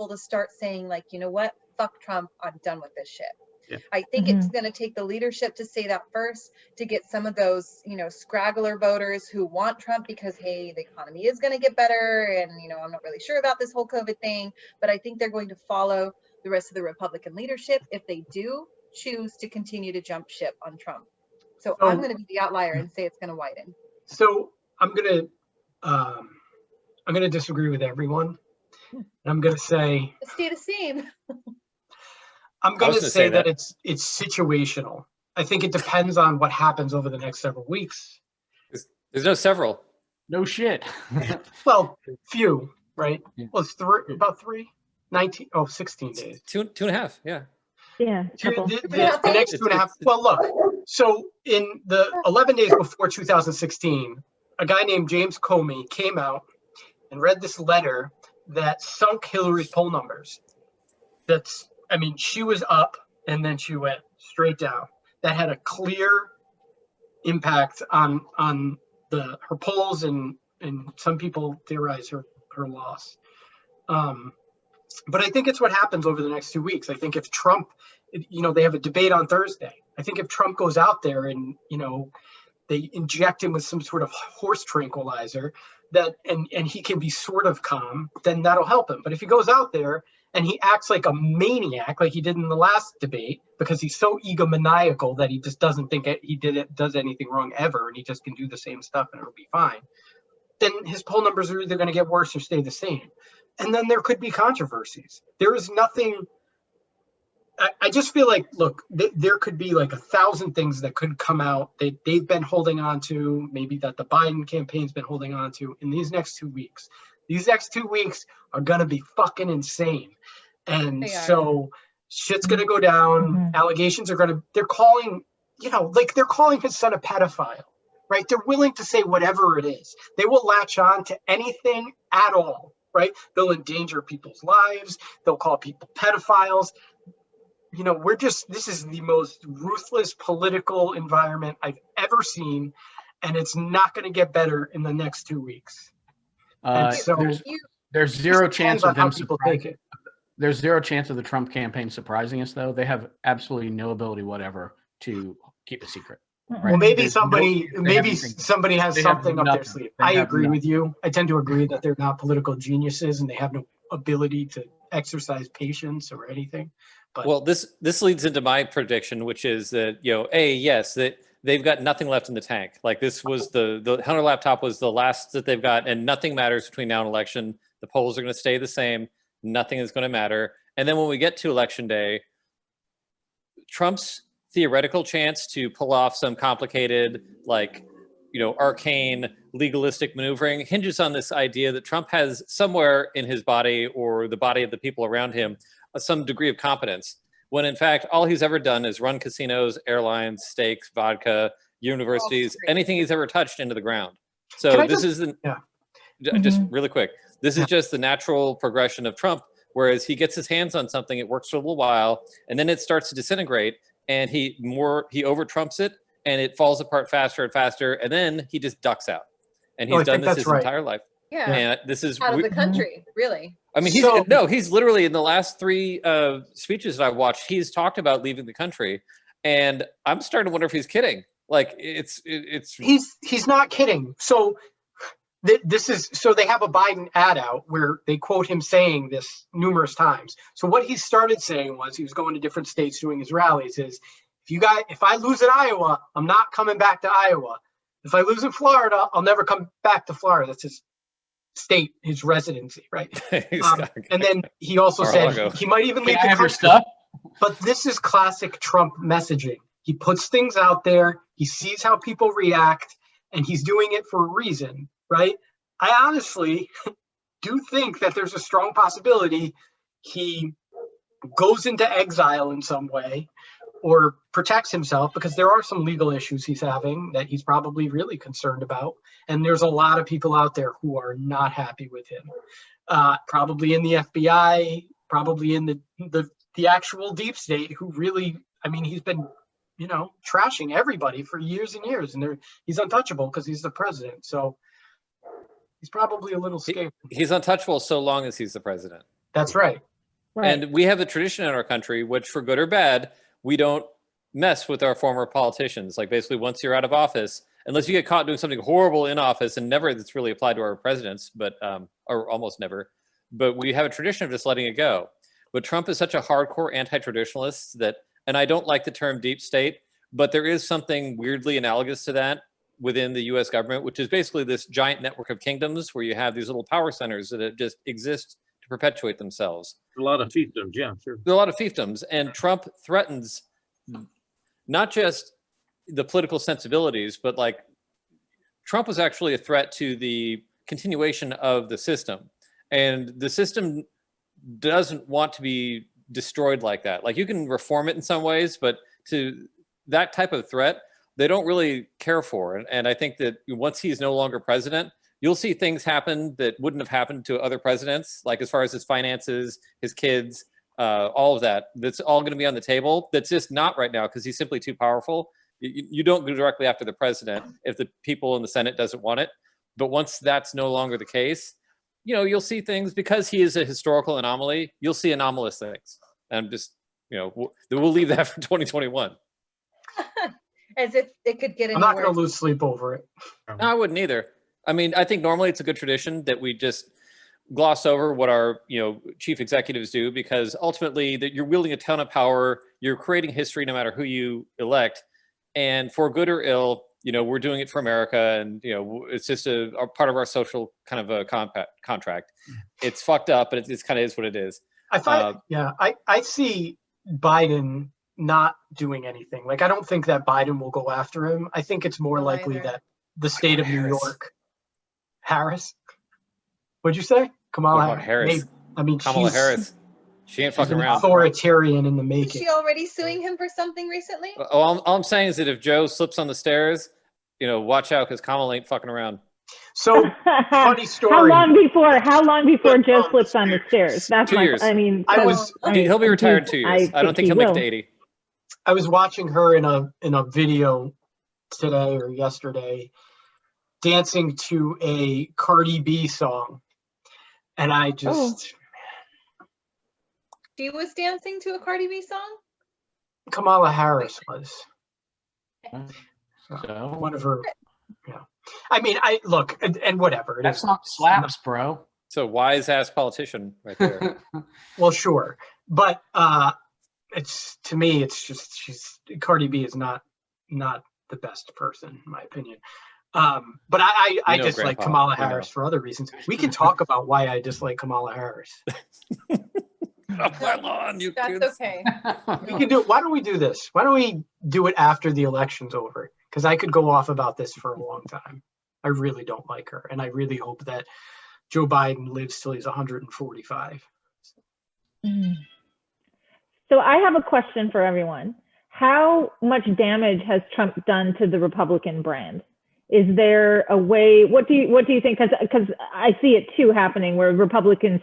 people to start saying, like, you know what, fuck Trump, I'm done with this shit. Yeah. I think it's going to take the leadership to say that first, to get some of those, you know, scraggler voters who want Trump because, hey, the economy is going to get better. And, you know, I'm not really sure about this whole COVID thing, but I think they're going to follow the rest of the Republican leadership if they do choose to continue to jump ship on Trump. So I'm going to be the outlier and say it's going to widen. So I'm going to disagree with everyone. I'm going to say, Stay the same. I'm going to say that it's situational. I think it depends on what happens over the next several weeks. There's no several. No shit. Well, few, right? Yeah. Well, it's about 16 days. Two and a half, yeah. Yeah. The next 2.5. Well, look, so in the 11 days before 2016, a guy named James Comey came out and read this letter that sunk Hillary's poll numbers. She was up and then she went straight down. That had a clear impact on her polls, and some people theorize her loss. But I think it's what happens over the next 2 weeks. I think if Trump, they have a debate on Thursday. I think if Trump goes out there and, they inject him with some sort of horse tranquilizer and he can be sort of calm, then that'll help him. But if he goes out there and he acts like a maniac, like he did in the last debate, because he's so egomaniacal that he just doesn't think does anything wrong ever, and he just can do the same stuff and it'll be fine, then his poll numbers are either going to get worse or stay the same. And then there could be controversies. There is nothing. I just feel like, look, there could be like 1,000 things that could come out that they've been holding on to, maybe that the Biden campaign's been holding on to in these next 2 weeks. These next 2 weeks are going to be fucking insane. And so shit's going to go down. Allegations are they're calling his son a pedophile, right? They're willing to say whatever it is. They will latch on to anything at all, right? They'll endanger people's lives. They'll call people pedophiles. This is the most ruthless political environment I've ever seen, and it's not going to get better in the next 2 weeks. There's zero chance of them surprising. There's zero chance of the Trump campaign surprising us, though. They have absolutely no ability whatever to keep a secret. Right? Well, maybe somebody has something up their sleeve. I agree with you. I tend to agree that they're not political geniuses and they have no ability to exercise patience or anything. But well, this leads into my prediction, which is that that they've got nothing left in the tank. Like, this was the Hunter laptop was the last that they've got, and nothing matters between now and election. The polls are going to stay the same. Nothing is going to matter. And then when we get to election day, Trump's theoretical chance to pull off some complicated, arcane legalistic maneuvering hinges on this idea that Trump has somewhere in his body or the body of the people around him some degree of competence, when in fact all he's ever done is run casinos, airlines, steaks, vodka, universities, anything he's ever touched into the ground. So just really quick, this is just the natural progression of Trump. Whereas he gets his hands on something, it works for a little while, and then it starts to disintegrate, and he over Trumps it, and it falls apart faster and faster, and then he just ducks out, and he's done this his entire life. Yeah, and this is out of the country, really. I mean, he's literally, in the last 3 speeches that I've watched, he's talked about leaving the country, and I'm starting to wonder if he's kidding. Like, he's not kidding. So they have a Biden ad out where they quote him saying this numerous times. So what he started saying was, he was going to different states doing his rallies, is if I lose at Iowa, I'm not coming back to Iowa. If I lose in Florida, I'll never come back to Florida. That's his state, his residency, right? And then he also said he might even leave the country. Stuff? But this is classic Trump messaging. He puts things out there, he sees how people react, and he's doing it for a reason, right? I honestly do think that there's a strong possibility he goes into exile in some way or protects himself, because there are some legal issues he's having that he's probably really concerned about. And there's a lot of people out there who are not happy with him, probably in the FBI, probably in the actual deep state, who really, he's been, trashing everybody for years and years, and he's untouchable because he's the president. So he's probably a little scared. He's untouchable so long as he's the president. That's right. And we have a tradition in our country, which for good or bad, we don't mess with our former politicians. Like basically once you're out of office, unless you get caught doing something horrible in office, and never that's really applied to our presidents, but or almost never, but we have a tradition of just letting it go. But Trump is such a hardcore anti-traditionalist that, and I don't like the term deep state, but there is something weirdly analogous to that within the US government, which is basically this giant network of kingdoms where you have these little power centers that just exist to perpetuate themselves. A lot of fiefdoms, yeah, sure. There are a lot of fiefdoms, and Trump threatens not just the political sensibilities, but like Trump was actually a threat to the continuation of the system. And the system doesn't want to be destroyed like that. Like you can reform it in some ways, but to that type of threat, they don't really care for. And I think that once he's no longer president, you'll see things happen that wouldn't have happened to other presidents, like as far as his finances, his kids, all of that. That's all going to be on the table. That's just not right now because he's simply too powerful. You don't go directly after the president if the people in the Senate doesn't want it. But once that's no longer the case, you know, you'll see things because he is a historical anomaly. You'll see anomalous things. And just, you know, we'll leave that for 2021. As if it could get any I'm not going to worse. lose sleep over it. No, I wouldn't either. I mean, I think normally it's a good tradition that we just gloss over what our, you know, chief executives do, because ultimately that you're wielding a ton of power, you're creating history no matter who you elect, and for good or ill, you know, we're doing it for America, and you know, it's just a part of our social kind of a contract. It's fucked up, but it's kind of is what it is. I thought, I see Biden not doing anything. Like, I don't think that Biden will go after him. I think it's more No, likely either. that the state of New Harris. York, Harris. What'd you say? Kamala What about Harris? Maybe- I mean, Kamala she's, Harris, she ain't she's fucking an around. authoritarian in the Is making. she already suing him for something recently? All I'm saying is that if Joe slips on the stairs, you know, watch out because Kamala ain't fucking around. So funny How story. long before Joe slips on the stairs? That's 2 years. I mean, I so- was- I mean, He'll be retired in 2 years. I don't think he'll make it to will. 80. I was watching her in a video today or yesterday, dancing to a Cardi B song, and I just She was dancing to a Cardi B song? Kamala Harris was So one of her. Yeah, I mean, I look and whatever it that's is. not slaps, bro. So wise ass politician right there. Well, sure, but it's to me, it's just Cardi B is not the best person in my opinion. But I know, dislike Grandpa, Kamala we know. Harris for other reasons. We can talk about why I dislike Kamala Harris. Off my lawn, you That's kids. okay. We can do. Why don't we do this? Why don't we do it after the election's over? Because I could go off about this for a long time. I really don't like her, and I really hope that Joe Biden lives till he's 145. So I have a question for everyone. How much damage has Trump done to the Republican brand? Is there a way? What do you think? Because I see it too happening where Republicans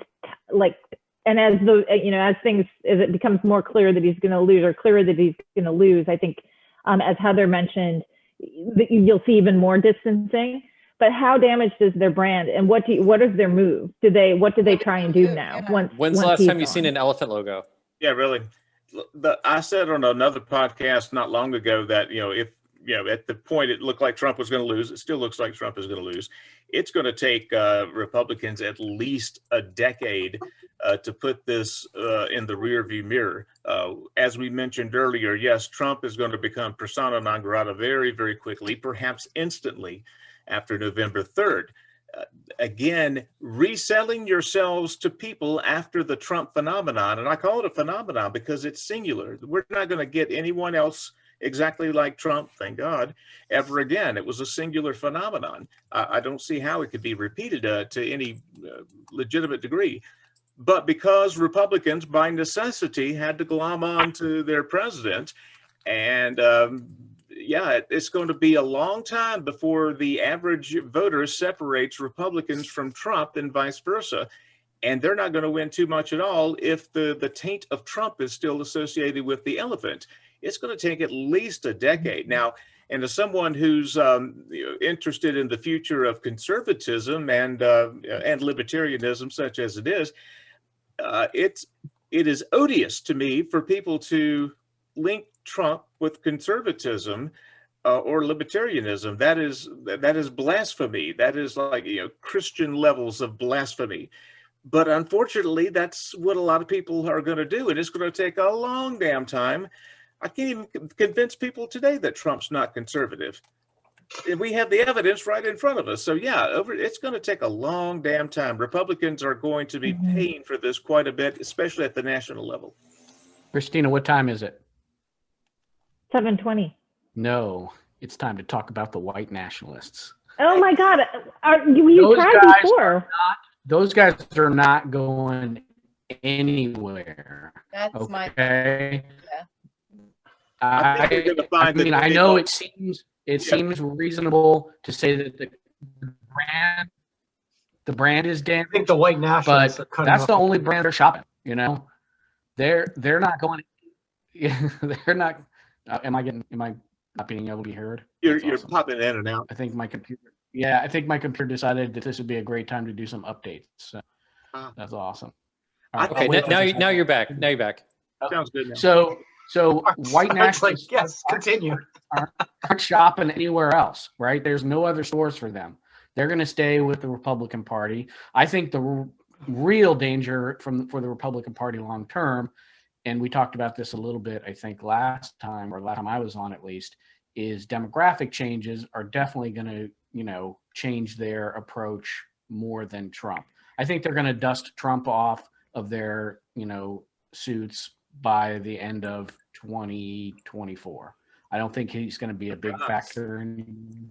like, and as it becomes more clear that he's going to lose, or clearer that he's going to lose, I think, as Heather mentioned, that you'll see even more distancing. But how damaged is their brand, and what is their move? What do they try and do now? Yeah. When's the last time you've seen an elephant logo? Yeah, really. I said on another podcast not long ago that, if at the point it looked like Trump was going to lose, it still looks like Trump is going to lose. It's going to take Republicans at least a decade to put this in the rearview mirror. As we mentioned earlier, yes, Trump is going to become persona non grata very, very quickly, perhaps instantly after November 3rd. Again, reselling yourselves to people after the Trump phenomenon. And I call it a phenomenon because it's singular. We're not going to get anyone else exactly like Trump, thank God, ever again. It was a singular phenomenon. I don't see how it could be repeated to any legitimate degree. But because Republicans, by necessity, had to glom on to their president, and it's going to be a long time before the average voter separates Republicans from Trump and vice versa. And they're not going to win too much at all if the taint of Trump is still associated with the elephant. It's going to take at least a decade. Now, and as someone who's interested in the future of conservatism and libertarianism, such as it is, it's it is odious to me for people to link Trump with conservatism or libertarianism. That is blasphemy. That is like, Christian levels of blasphemy. But unfortunately, that's what a lot of people are going to do. And it's going to take a long damn time. I can't even convince people today that Trump's not conservative. And we have the evidence right in front of us. So yeah, it's going to take a long damn time. Republicans are going to be paying for this quite a bit, especially at the national level. Christina, what time is it? 7:20. No, it's time to talk about the white nationalists. Oh my God. You tried before. Those guys are not going anywhere. That's my. Okay. Yeah. I know it seems reasonable to say that the brand is damaged. I think the white nationalists but are cutting that's off. the only brand they're shopping. They're not going. They're not. Am I not being able to be heard? You're popping in and out. I think my computer decided that this would be a great time to do some updates. So that's awesome. All right, Okay, now you're back. Now you're back. Sounds good. Now. So white nationalists Yes, continue. aren't shopping anywhere else, right? There's no other stores for them. They're going to stay with the Republican Party. I think the real danger for the Republican Party long term, and we talked about this a little bit, I think last time I was on at least, is demographic changes are definitely going to, change their approach more than Trump. I think they're going to dust Trump off of their, suits by the end of 2024. I don't think he's going to be a big factor in.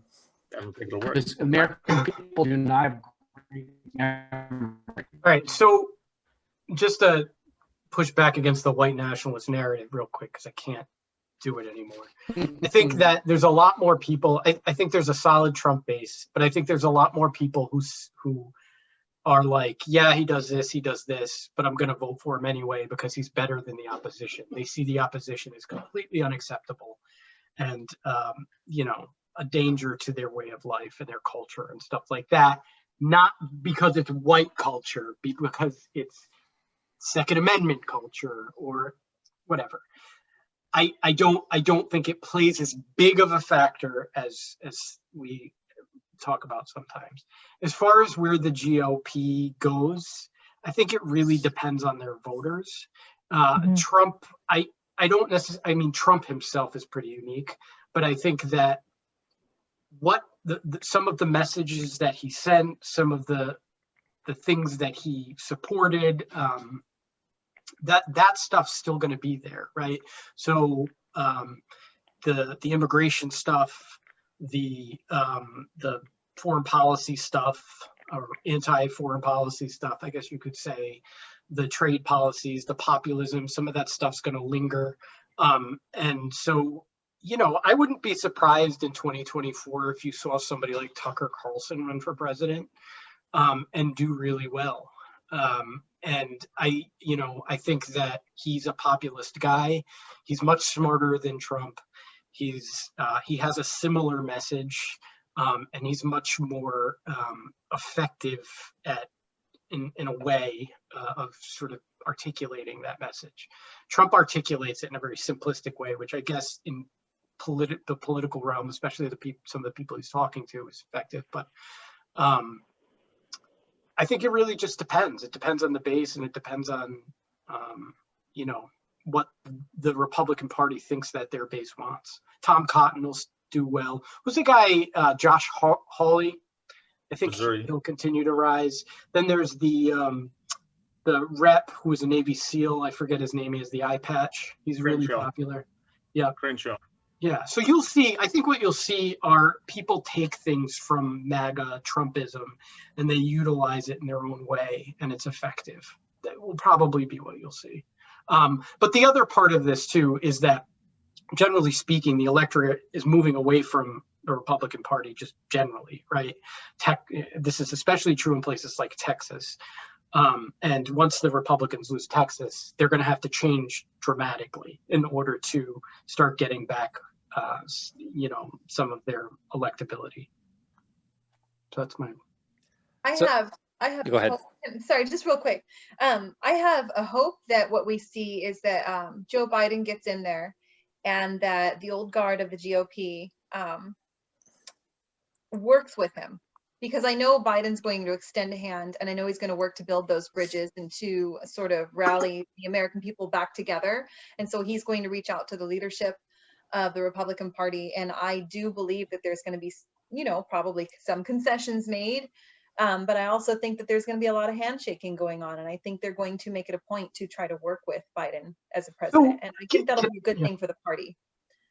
I don't think it'll work. Because American people do not agree. All right, so just to push back against the white nationalist narrative real quick, because I can't do it anymore. I think that there's a lot more people. I think there's a solid Trump base, but I think there's a lot more people who are like, yeah, he does this, but I'm going to vote for him anyway because he's better than the opposition. They see the opposition as completely unacceptable and, a danger to their way of life and their culture and stuff like that. Not because it's white culture, because it's Second Amendment culture or whatever. I don't think it plays as big of a factor as we talk about sometimes. As far as where the GOP goes, I think it really depends on their voters. Trump, I don't necessarily, I mean, Trump himself is pretty unique, but I think that what some of the messages that he sent, some of the things that he supported, that stuff's still going to be there, right? So the immigration stuff, the foreign policy stuff, or anti-foreign policy stuff, I guess you could say, the trade policies, the populism, some of that stuff's going to linger. And so, I wouldn't be surprised in 2024 if you saw somebody like Tucker Carlson run for president and do really well. And I think that he's a populist guy. He's much smarter than Trump. He has a similar message, and he's much more effective in a way of sort of articulating that message. Trump articulates it in a very simplistic way, which I guess in the political realm, especially some of the people he's talking to, is effective. But I think it really just depends. It depends on the base, and it depends on, what the Republican Party thinks that their base wants. Tom Cotton will do well. Who's the guy, Josh Hawley? I think he'll continue to rise. Then there's the rep who is a Navy SEAL. I forget his name. He has the eye patch. He's really popular. Yeah. Crenshaw. Yeah. So you'll see, I think what you'll see are people take things from MAGA Trumpism and they utilize it in their own way, and it's effective. That will probably be what you'll see. But the other part of this too is that, generally speaking, the electorate is moving away from the Republican Party just generally, right? This is especially true in places like Texas. And once the Republicans lose Texas, they're going to have to change dramatically in order to start getting back, some of their electability. So that's my. I have I have Go ahead. hope, sorry, just real quick. I have a hope that what we see is that Joe Biden gets in there and that the old guard of the GOP works with him, because I know Biden's going to extend a hand, and I know he's going to work to build those bridges and to sort of rally the American people back together. And so he's going to reach out to the leadership of the Republican Party. And I do believe that there's going to be, you know, probably some concessions made. But I also think that there's going to be a lot of handshaking going on. And I think they're going to make it a point to try to work with Biden as a president. And I think that'll be a good thing for the party.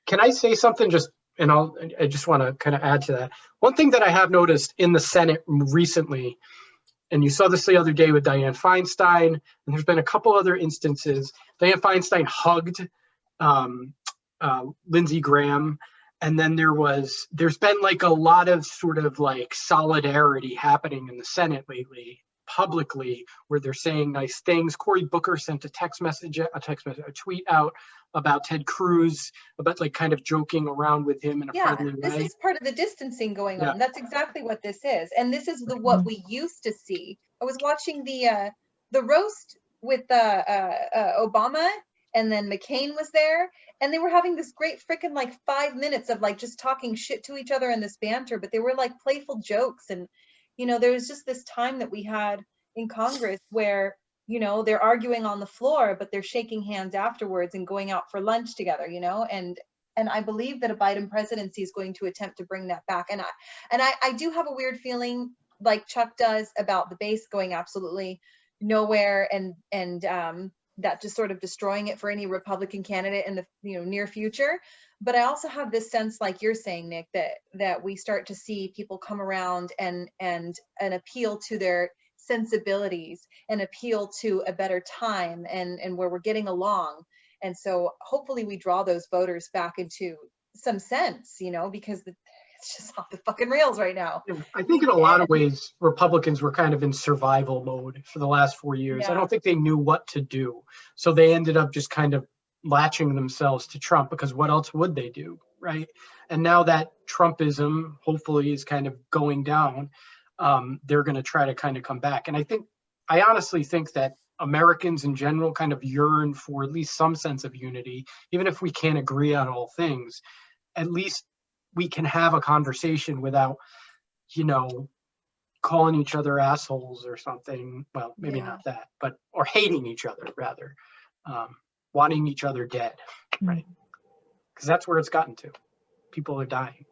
Can I say something I just want to kind of add to that. One thing that I have noticed in the Senate recently, and you saw this the other day with Dianne Feinstein, and there's been a couple other instances. Dianne Feinstein hugged Lindsey Graham, and then there's been like a lot of sort of like solidarity happening in the Senate lately, publicly, where they're saying nice things. Cory Booker sent a tweet out about Ted Cruz, about like kind of joking around with him in a friendly way. This is part of the distancing going on. That's exactly what this is. And this is what we used to see. I was watching the roast with Obama, and then McCain was there, and they were having this great freaking like 5 minutes of like just talking shit to each other in this banter, but they were like playful jokes. And, you know, there was just this time that we had in Congress where, you know, they're arguing on the floor, but they're shaking hands afterwards and going out for lunch together, you know, and I believe that a Biden presidency is going to attempt to bring that back. And I do have a weird feeling, like Chuck does, about the base going absolutely nowhere, and that just sort of destroying it for any Republican candidate in the near future. But I also have this sense, like you're saying, Nick, that we start to see people come around and appeal to their sensibilities and appeal to a better time and where we're getting along. And so hopefully we draw those voters back into some sense, you know, because it's just off the fucking rails right now. I think in a lot of ways, Republicans were kind of in survival mode for the last 4 years. Yeah. I don't think they knew what to do. So they ended up just kind of latching themselves to Trump, because what else would they do, right? And now that Trumpism hopefully is kind of going down, they're going to try to kind of come back. And I honestly think that Americans in general kind of yearn for at least some sense of unity. Even if we can't agree on all things, at least we can have a conversation without, calling each other assholes or something. Well, maybe not that, or hating each other rather, wanting each other dead, right? Because that's where it's gotten to. People are dying.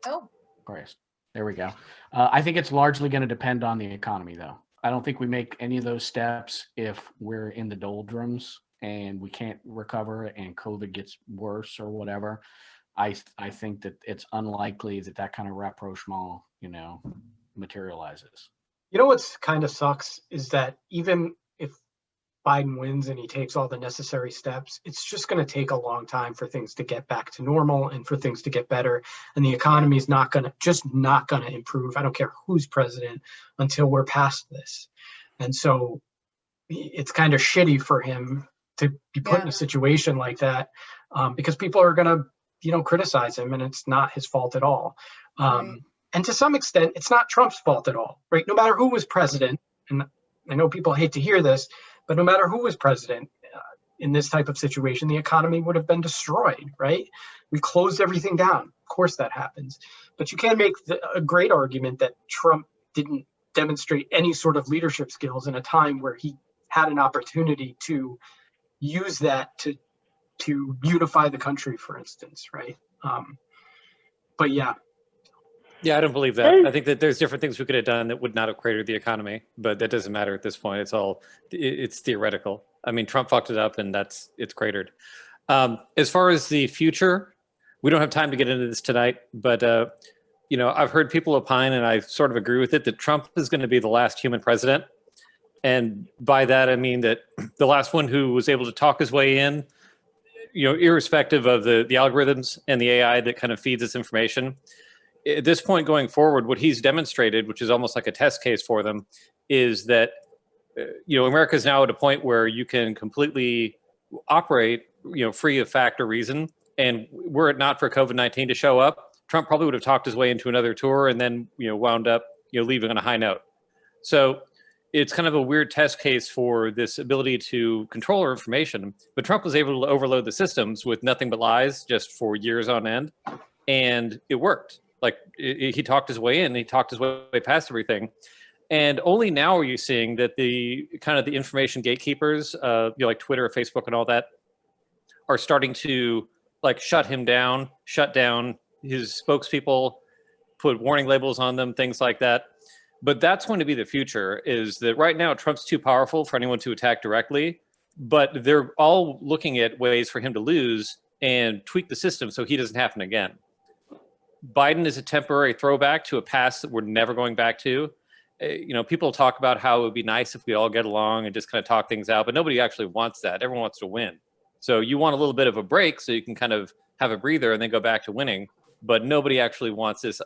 Oh, Christ. There we go. I think it's largely going to depend on the economy, though. I don't think we make any of those steps if we're in the doldrums and we can't recover and COVID gets worse or whatever. I think that it's unlikely that kind of rapprochement, materializes. You know what's kind of sucks is that even if Biden wins and he takes all the necessary steps, it's just going to take a long time for things to get back to normal and for things to get better. And the economy is not going to improve. I don't care who's president until we're past this. And so it's kind of shitty for him to be put in a situation like that, because people are going to, criticize him, and it's not his fault at all. Right. And to some extent, it's not Trump's fault at all, right? No matter who was president, and I know people hate to hear this, but no matter who was president in this type of situation, the economy would have been destroyed, right? We closed everything down. Of course that happens. But you can make a great argument that Trump didn't demonstrate any sort of leadership skills in a time where he had an opportunity to use that to unify the country, for instance, right? But yeah. Yeah, I don't believe that. I think that there's different things we could have done that would not have cratered the economy, but that doesn't matter at this point. It's theoretical. I mean, Trump fucked it up, and it's cratered. As far as the future, we don't have time to get into this tonight, but I've heard people opine, and I sort of agree with it, that Trump is going to be the last human president. And by that, I mean that the last one who was able to talk his way in, irrespective of the algorithms and the AI that kind of feeds this information. At this point going forward, what he's demonstrated, which is almost like a test case for them, is that, America is now at a point where you can completely operate, free of fact or reason. And were it not for COVID-19 to show up, Trump probably would have talked his way into another tour and then, wound up, leaving on a high note. So it's kind of a weird test case for this ability to control our information. But Trump was able to overload the systems with nothing but lies just for years on end. And it worked. Like he talked his way in, he talked his way past everything. And only now are you seeing that the kind of the information gatekeepers, like Twitter, Facebook, and all that, are starting to like shut down his spokespeople, put warning labels on them, things like that. But that's going to be the future, is that right now Trump's too powerful for anyone to attack directly, but they're all looking at ways for him to lose and tweak the system so he doesn't happen again. Biden is a temporary throwback to a past that we're never going back to. People talk about how it would be nice if we all get along and just kind of talk things out, but nobody actually wants that. Everyone wants to win. So you want a little bit of a break so you can kind of have a breather and then go back to winning. But nobody actually wants this,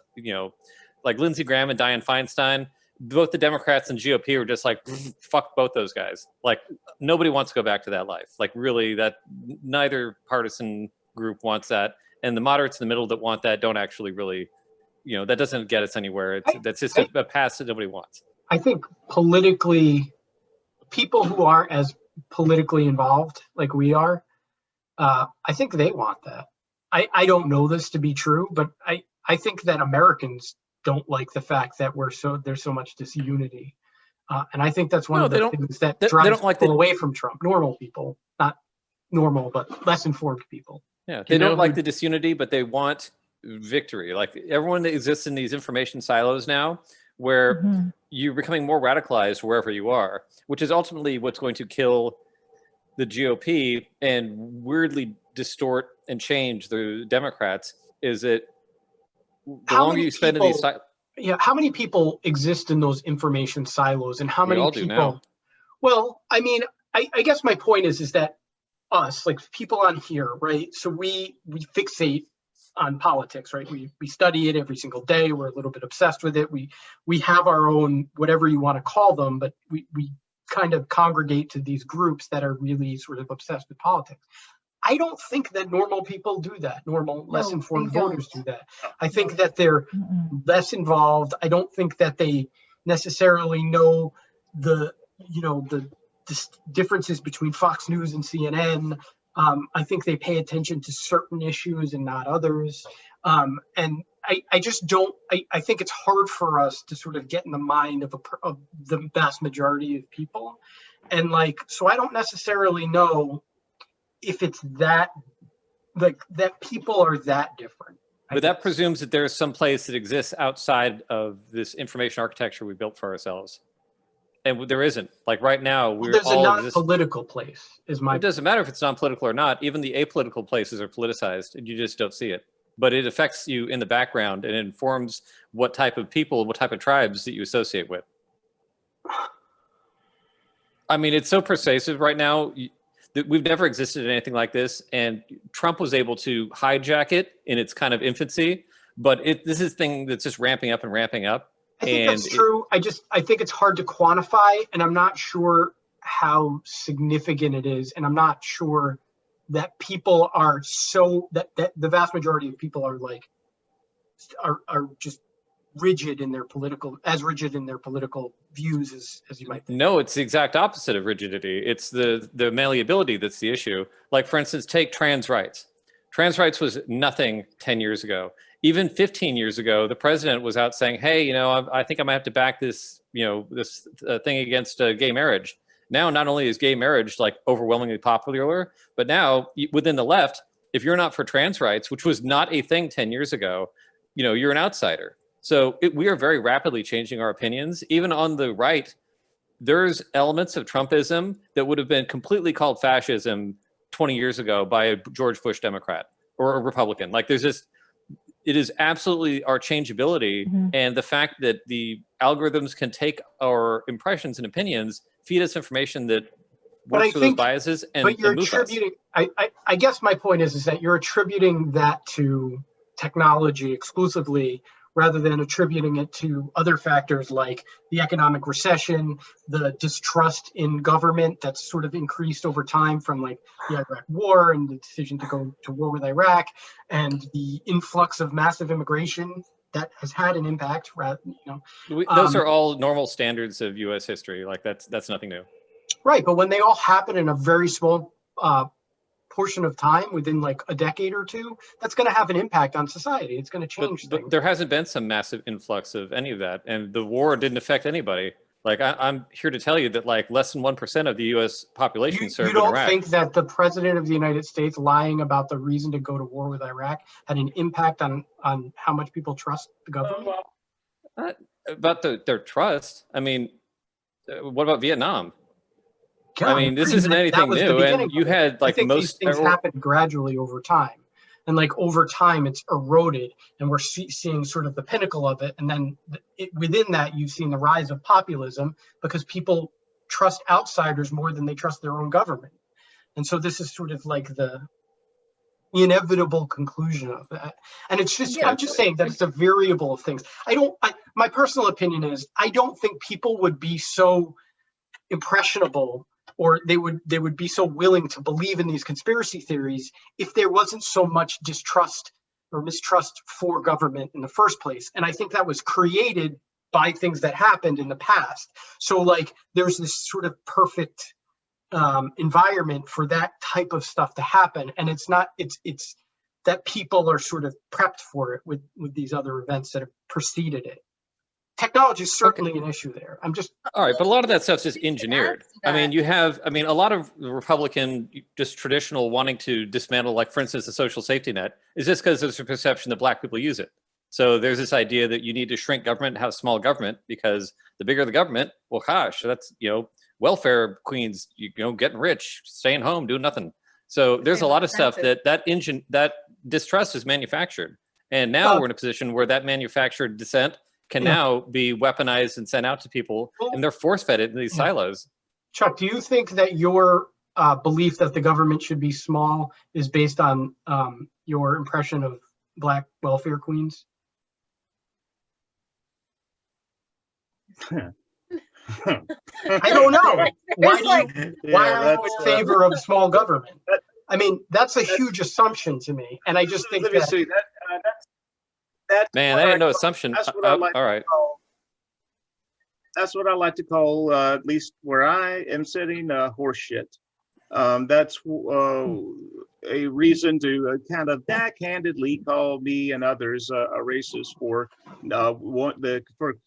like Lindsey Graham and Dianne Feinstein, both the Democrats and GOP were just like, fuck both those guys. Like nobody wants to go back to that life. Like really, that neither partisan group wants that. And the moderates in the middle that want that don't actually really, that doesn't get us anywhere. That's just a path that nobody wants. I think politically, people who aren't as politically involved like we are, I think they want that. I don't know this to be true, but I think that Americans don't like the fact that there's so much disunity. And I think that's one of the things that drives people away from Trump. Normal people, not normal, but less informed people. Yeah, they don't like the disunity, but they want victory. Like everyone that exists in these information silos now, where you're becoming more radicalized wherever you are, which is ultimately what's going to kill the GOP and weirdly distort and change the Democrats, is that the longer you spend in these how many people exist in those information silos, and how many all people do now. Well, I mean, I guess my point is that us, like people on here, right? So we fixate on politics, right? We study it every single day. We're a little bit obsessed with it. We have our own, whatever you want to call them, but we kind of congregate to these groups that are really sort of obsessed with politics. I don't think that normal people do that. Less informed voters do that. I think that they're less involved. I don't think that they necessarily know the differences between Fox News and CNN. I think they pay attention to certain issues and not others. And I just don't, I think it's hard for us to sort of get in the mind of the vast majority of people. And so I don't necessarily know if it's that, that people are that different. But that presumes that there's some place that exists outside of this information architecture we built for ourselves. And there isn't. Like right now, there's a non-political place. It doesn't matter if it's non-political or not. Even the apolitical places are politicized, and you just don't see it. But it affects you in the background and informs what type of people, what type of tribes that you associate with. I mean, it's so pervasive right now. We've never existed in anything like this, and Trump was able to hijack it in its kind of infancy. But this is a thing that's just ramping up and ramping up. I think that's true. I think it's hard to quantify, and I'm not sure how significant it is, and I'm not sure that people are that the vast majority of people are just rigid in their political views as you might think. No, it's the exact opposite of rigidity. It's the malleability that's the issue. Like, for instance, take trans rights. Trans rights was nothing 10 years ago. Even 15 years ago, the president was out saying, hey, I think I might have to back this, this thing against gay marriage. Now, not only is gay marriage overwhelmingly popular, but now within the left, if you're not for trans rights, which was not a thing 10 years ago, you're an outsider. So we are very rapidly changing our opinions. Even on the right, there's elements of Trumpism that would have been completely called fascism 20 years ago by a George Bush Democrat or a Republican. It is absolutely our changeability, and the fact that the algorithms can take our impressions and opinions, feed us information that works for those biases, and move us. I guess my point is that you're attributing that to technology exclusively, rather than attributing it to other factors like the economic recession, the distrust in government that's sort of increased over time from like the Iraq war and the decision to go to war with Iraq, and the influx of massive immigration that has had an impact. Those are all normal standards of U.S. history. Like that's nothing new. Right, but when they all happen in a very small portion of time within like a decade or two, that's going to have an impact on society. It's going to change things. But there hasn't been some massive influx of any of that, and the war didn't affect anybody. Like I'm here to tell you that like less than 1% of the U.S. population served in Iraq. You don't think that the president of the United States lying about the reason to go to war with Iraq had an impact on how much people trust the government? About their trust. I mean, what about Vietnam? I mean, this isn't anything new, and you had like most things happen gradually over time, and like over time it's eroded, and we're seeing sort of the pinnacle of it, and then within that you've seen the rise of populism because people trust outsiders more than they trust their own government, and so this is sort of like the inevitable conclusion of that. And it's just I'm just saying that it's a variable of things. My personal opinion is I don't think people would be so impressionable, or they would be so willing to believe in these conspiracy theories if there wasn't so much distrust or mistrust for government in the first place. And I think that was created by things that happened in the past. So like there's this sort of perfect environment for that type of stuff to happen. And it's that people are sort of prepped for it with these other events that have preceded it. Technology is certainly an issue there. All right, but a lot of that stuff's just engineered. I mean, a lot of the Republican, just traditional wanting to dismantle, like for instance, the social safety net is just because there's a perception that black people use it. So there's this idea that you need to shrink government and have small government because the bigger the government, well, gosh, that's, welfare queens, getting rich, staying home, doing nothing. So there's a lot of stuff that distrust is manufactured. And now we're in a position where that manufactured dissent can now be weaponized and sent out to people, and they're force-fed it in these silos. Chuck, do you think that your belief that the government should be small is based on your impression of black welfare queens? I don't know. Why are you in favor of small government? I mean, that's a huge assumption to me, and I just think man, that ain't no assumption. That's what I like all right. That's what I like to call, at least where I am sitting, horse shit. That's a reason to kind of backhandedly call me and others a racist for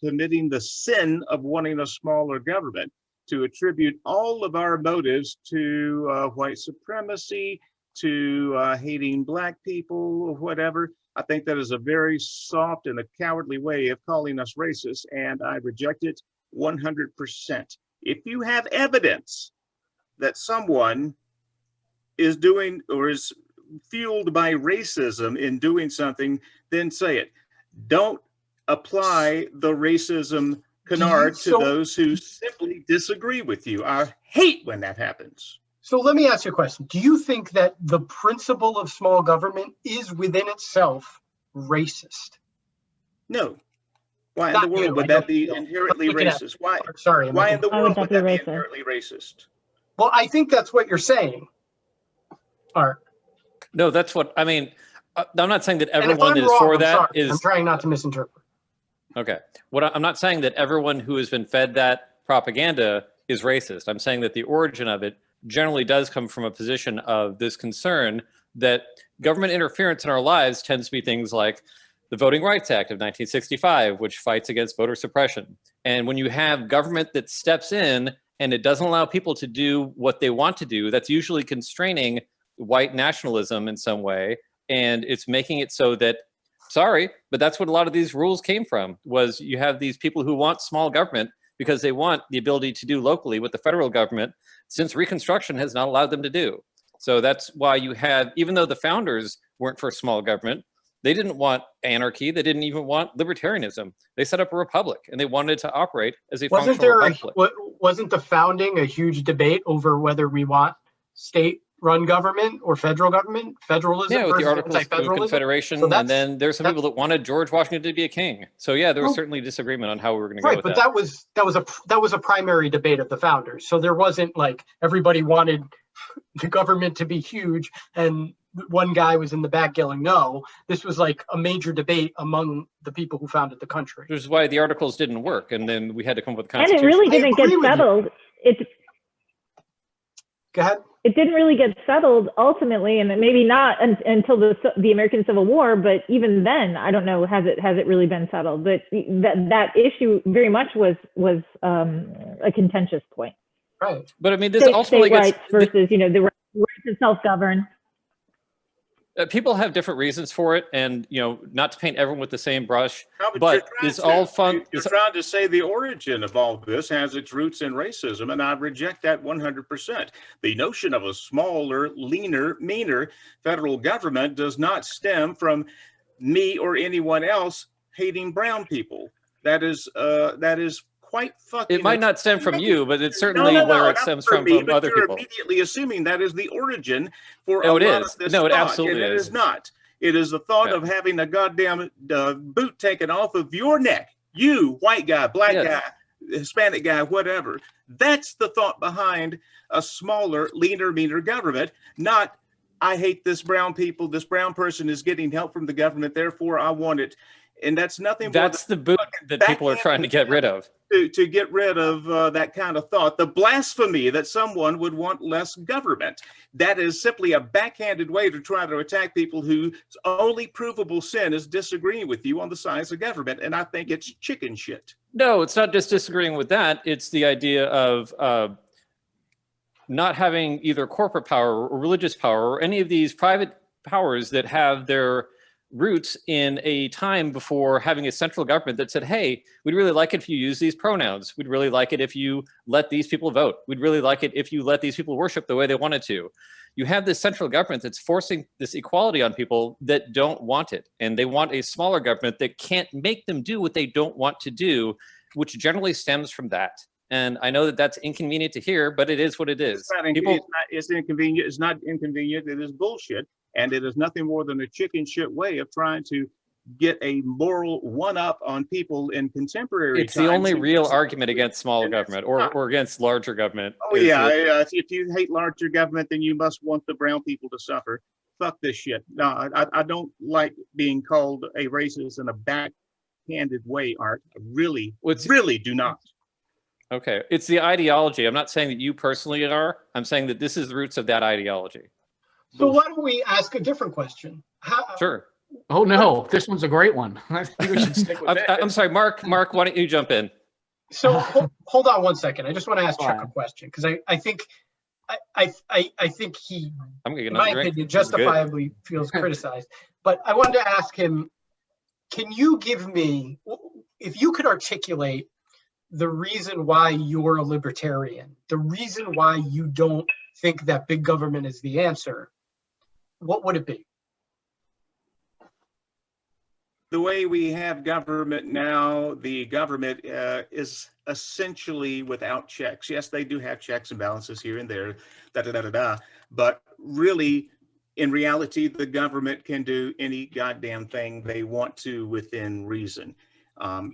committing the sin of wanting a smaller government, to attribute all of our motives to white supremacy, to hating black people or whatever. I think that is a very soft and a cowardly way of calling us racist, and I reject it 100%. If you have evidence that someone is doing or is fueled by racism in doing something, then say it. Don't apply the racism canard to those who simply disagree with you. I hate when that happens. So let me ask you a question. Do you think that the principle of small government is within itself racist? No. Why in the world would that be inherently racist? Why in the world would that be inherently racist? Well, I think that's what you're saying, Art. No, that's what I mean. I'm not saying that everyone that is for that is. I'm trying not to misinterpret. Okay. I'm not saying that everyone who has been fed that propaganda is racist. I'm saying that the origin of it generally does come from a position of this concern that government interference in our lives tends to be things like the Voting Rights Act of 1965, which fights against voter suppression. And when you have government that steps in and it doesn't allow people to do what they want to do, that's usually constraining white nationalism in some way. And it's making it so that, sorry, but that's what a lot of these rules came from, was you have these people who want small government because they want the ability to do locally what the federal government, since Reconstruction, has not allowed them to do. So that's why you had, even though the founders weren't for small government, they didn't want anarchy. They didn't even want libertarianism. They set up a republic, and they wanted to operate as a functional republic. Wasn't the founding a huge debate over whether we want state run government or federal government, federalism Yeah, with the versus Articles of anti-federalism. Confederation, So and then there's some people that wanted George Washington to be a king. So yeah, there was Well, certainly disagreement on how we were going to go right, with but that. that was a primary debate of the founders. So there wasn't like everybody wanted the government to be huge and one guy was in the back yelling no. This was like a major debate among the people who founded the country. Which is why the Articles didn't work, and then we had to come up with a And constitution. it really I didn't get agree with you. settled. Go ahead. It didn't really get settled ultimately, and maybe not until the American Civil War. But even then, I don't know, has it really been settled? But that issue very much was a contentious point. Right. But I mean, this State ultimately gets rights versus the right to self-govern. people have different reasons for it, and not to paint everyone with the same brush. How But you're trying it's all fun- You're trying to say the origin of all this has its roots in racism, and I reject that 100%. The notion of a smaller, leaner, meaner federal government does not stem from me or anyone else hating brown people. That is quite fucking. It might not stem from you, but it's certainly no, where it not stems for from me, but other you're people. immediately assuming that is the origin for No, a it lot is. of this No, it thought, absolutely and it is. is not. It is the thought Yeah. of having a goddamn boot taken off of your neck. You, white guy, black Yes. guy, Hispanic guy, whatever. That's the thought behind a smaller, leaner, meaner government, not I hate this brown people. This brown person is getting help from the government, therefore I want it. And that's nothing more That's the boot that people are trying to get rid of. to get rid of that kind of thought. The blasphemy that someone would want less government. That is simply a backhanded way to try to attack people whose only provable sin is disagreeing with you on the size of government. And I think it's chicken shit. No, it's not just disagreeing with that. It's the idea of not having either corporate power or religious power or any of these private powers that have their roots in a time before having a central government that said, hey, we'd really like it if you use these pronouns. We'd really like it if you let these people vote. We'd really like it if you let these people worship the way they wanted to. You have this central government that's forcing this equality on people that don't want it. And they want a smaller government that can't make them do what they don't want to do, which generally stems from that. And I know that that's inconvenient to hear, but it is what it is. It's inconvenient. It's not inconvenient. It is bullshit. And it is nothing more than a chicken shit way of trying to get a moral one-up on people in contemporary It's times. the only real argument against small government or against larger government. Oh is yeah, that- if you hate larger government, then you must want the brown people to suffer. Fuck this shit. No, I don't like being called a racist in a backhanded way, Art. I really do not. Okay, it's the ideology. I'm not saying that you personally are. I'm saying that this is the roots of that ideology. So why don't we ask a different question? Sure. Oh no, this one's a great one. I think we should stick with it. I'm sorry, Mark. Mark, why don't you jump in? So hold on one second. I just want to ask Chuck a question because I think he, I'm gonna get in my another drink. opinion, This is good. justifiably feels criticized. But I wanted to ask him, can you give me, if you could articulate the reason why you're a libertarian, the reason why you don't think that big government is the answer, what would it be? The way we have government now, the government is essentially without checks. Yes, they do have checks and balances here and there, but really, in reality, the government can do any goddamn thing they want to within reason.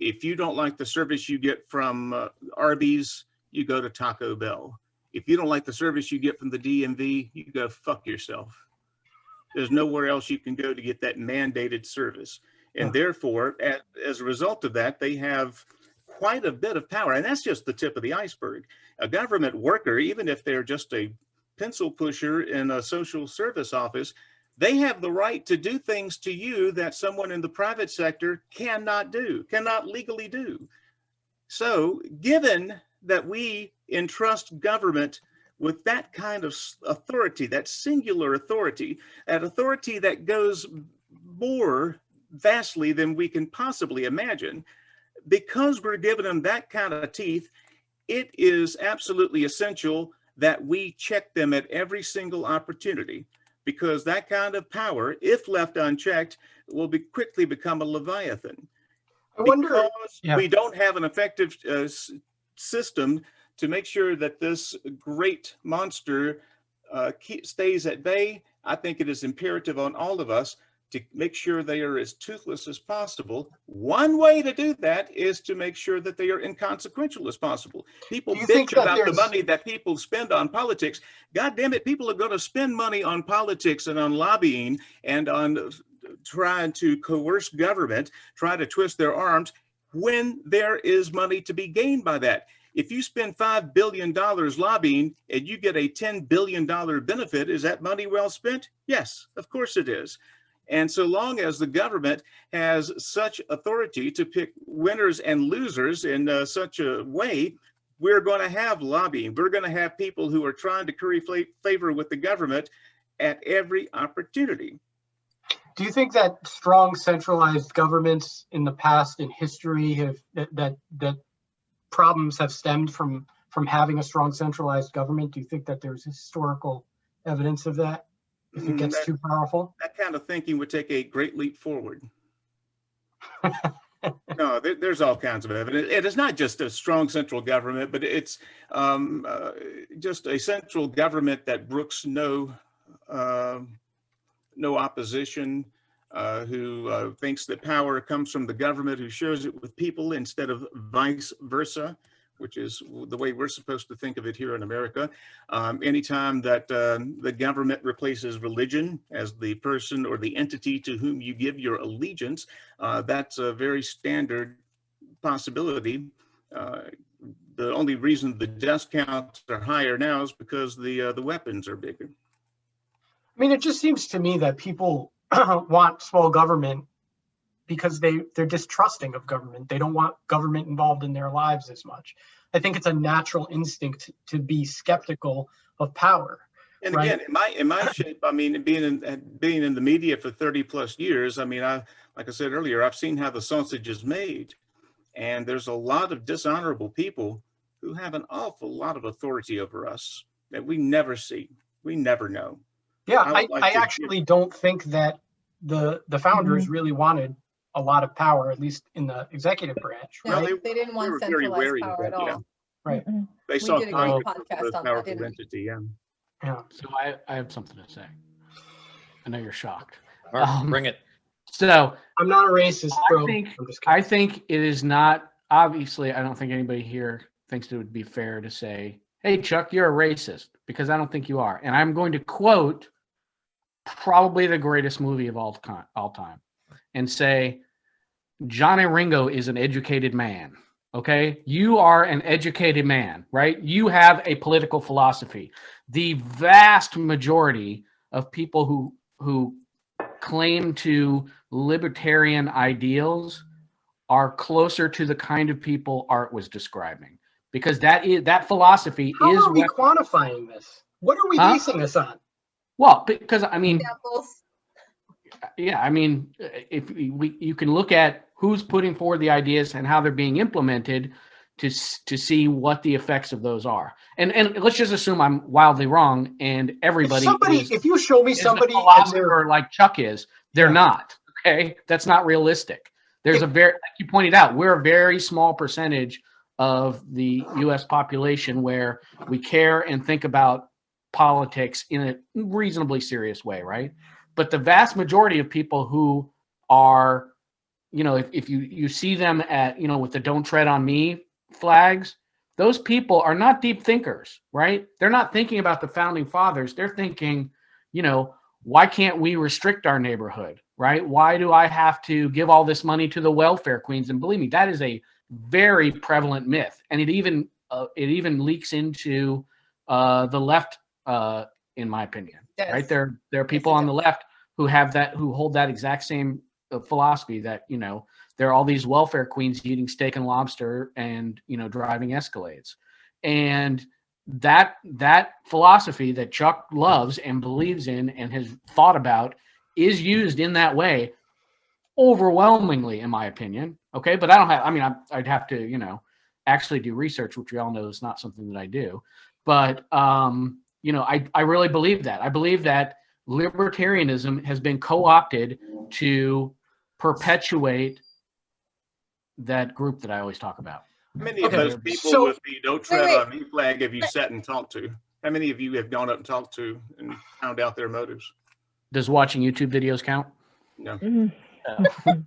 If you don't like the service you get from Arby's, you go to Taco Bell. If you don't like the service you get from the DMV, you go fuck yourself. There's nowhere else you can go to get that mandated service. And therefore, as a result of that, they have quite a bit of power. And that's just the tip of the iceberg. A government worker, even if they're just a pencil pusher in a social service office, they have the right to do things to you that someone in the private sector cannot do, cannot legally do. So given that we entrust government with that kind of authority, that singular authority, that authority that goes more vastly than we can possibly imagine, because we're giving them that kind of teeth, it is absolutely essential that we check them at every single opportunity, because that kind of power, if left unchecked, will quickly become a leviathan. I wonder, because we don't have an effective system to make sure that this great monster stays at bay, I think it is imperative on all of us to make sure they are as toothless as possible. One way to do that is to make sure that they are inconsequential as possible. People bitch about the money that people spend on politics. God damn it, people are going to spend money on politics and on lobbying and on trying to coerce government, try to twist their arms when there is money to be gained by that. If you spend $5 billion lobbying and you get a $10 billion benefit, is that money well spent? Yes, of course it is. And so long as the government has such authority to pick winners and losers in such a way, we're going to have lobbying. We're going to have people who are trying to curry favor with the government at every opportunity. Do you think that strong centralized governments in the past in history have that problems have stemmed from having a strong centralized government? Do you think that there's historical evidence of that? If it gets too powerful? That kind of thinking would take a great leap forward. No, there's all kinds of evidence. It is not just a strong central government, but it's just a central government that brooks no opposition, who thinks that power comes from the government, who shares it with people instead of vice versa, which is the way we're supposed to think of it here in America. Anytime that the government replaces religion as the person or the entity to whom you give your allegiance, that's a very standard possibility. The only reason the death counts are higher now is because the weapons are bigger. I mean, it just seems to me that people want small government because they're distrusting of government. They don't want government involved in their lives as much. I think it's a natural instinct to be skeptical of power. And right? again, in my shape, I mean, being in the media for 30 plus years, I mean, like I said earlier, I've seen how the sausage is made, and there's a lot of dishonorable people who have an awful lot of authority over us that we never see, we never know. Yeah, I actually don't think that the founders really wanted a lot of power, at least in the executive branch. No, Right? they didn't want centralized power at all. Yeah. Right. They saw did a great Congress podcast as a on that, powerful didn't we? entity. Yeah. Yeah. So I have something to say. I know you're shocked. All right, bring it. So I'm not a racist, bro. I think it is not, obviously, I don't think anybody here thinks it would be fair to say, hey, Chuck, you're a racist, because I don't think you are. And I'm going to quote probably the greatest movie of all time and say, Johnny Ringo is an educated man. Okay. You are an educated man, right? You have a political philosophy. The vast majority of people who claim to libertarian ideals are closer to the kind of people Art was describing, because that philosophy How is are we quantifying this? What are we basing this on? Well, because I mean, Examples. yeah, I mean, if you can look at who's putting forward the ideas and how they're being implemented to see what the effects of those are. And let's just assume I'm wildly wrong and everybody If you show me somebody a philosopher like Chuck is, they're not. Okay, that's not realistic. There's like you pointed out, we're a very small percentage of the U.S. population where we care and think about politics in a reasonably serious way, right? But the vast majority of people who are, you know, if you see them at, you know, with the "Don't Tread on Me" flags, those people are not deep thinkers, right? They're not thinking about the founding fathers. They're thinking, you know, why can't we restrict our neighborhood, right? Why do I have to give all this money to the welfare queens? And believe me, that is a very prevalent myth, and it even leaks into the left, in my opinion. Yes. Right? There are people on the left who hold that exact same philosophy that, you know, there are all these welfare queens eating steak and lobster and, you know, driving Escalades. And that philosophy that Chuck loves and believes in and has thought about is used in that way overwhelmingly, in my opinion. Okay. But I'd have to, you know, actually do research, which we all know is not something that I do. But, you know, I really believe that. I believe that libertarianism has been co-opted to perpetuate that group that I always talk about. How many of those people with the "Don't Tread on Me" flag have you sat and talked to? How many of you have gone up and talked to and found out their motives? Does watching YouTube videos count? No. Mhm.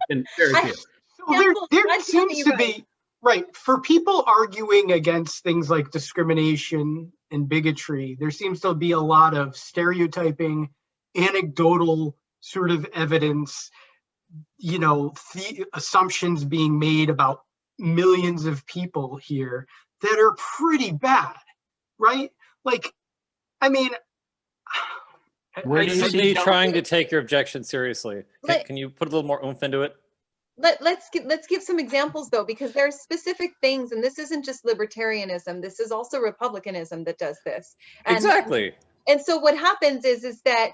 And very I- few. So Campbell, there I seems think to you're be, right, for people arguing against things like discrimination and bigotry, there seems to be a lot of stereotyping, anecdotal sort of evidence, you know, the assumptions being made about millions of people here that are pretty bad, right? Like, I mean, Where do you see- Sydney don't- trying to take your objection seriously. Let- Can you put a little more oomph into it? Let's give some examples though, because there are specific things, and this isn't just libertarianism. This is also republicanism that does this. And, Exactly. And so what happens is that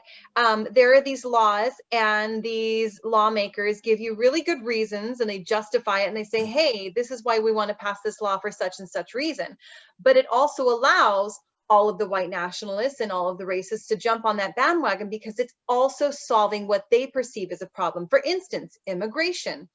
there are these laws, and these lawmakers give you really good reasons, and they justify it, and they say, hey, this is why we want to pass this law for such and such reason. But it also allows all of the white nationalists and all of the racists to jump on that bandwagon, because it's also solving what they perceive as a problem. For instance, immigration.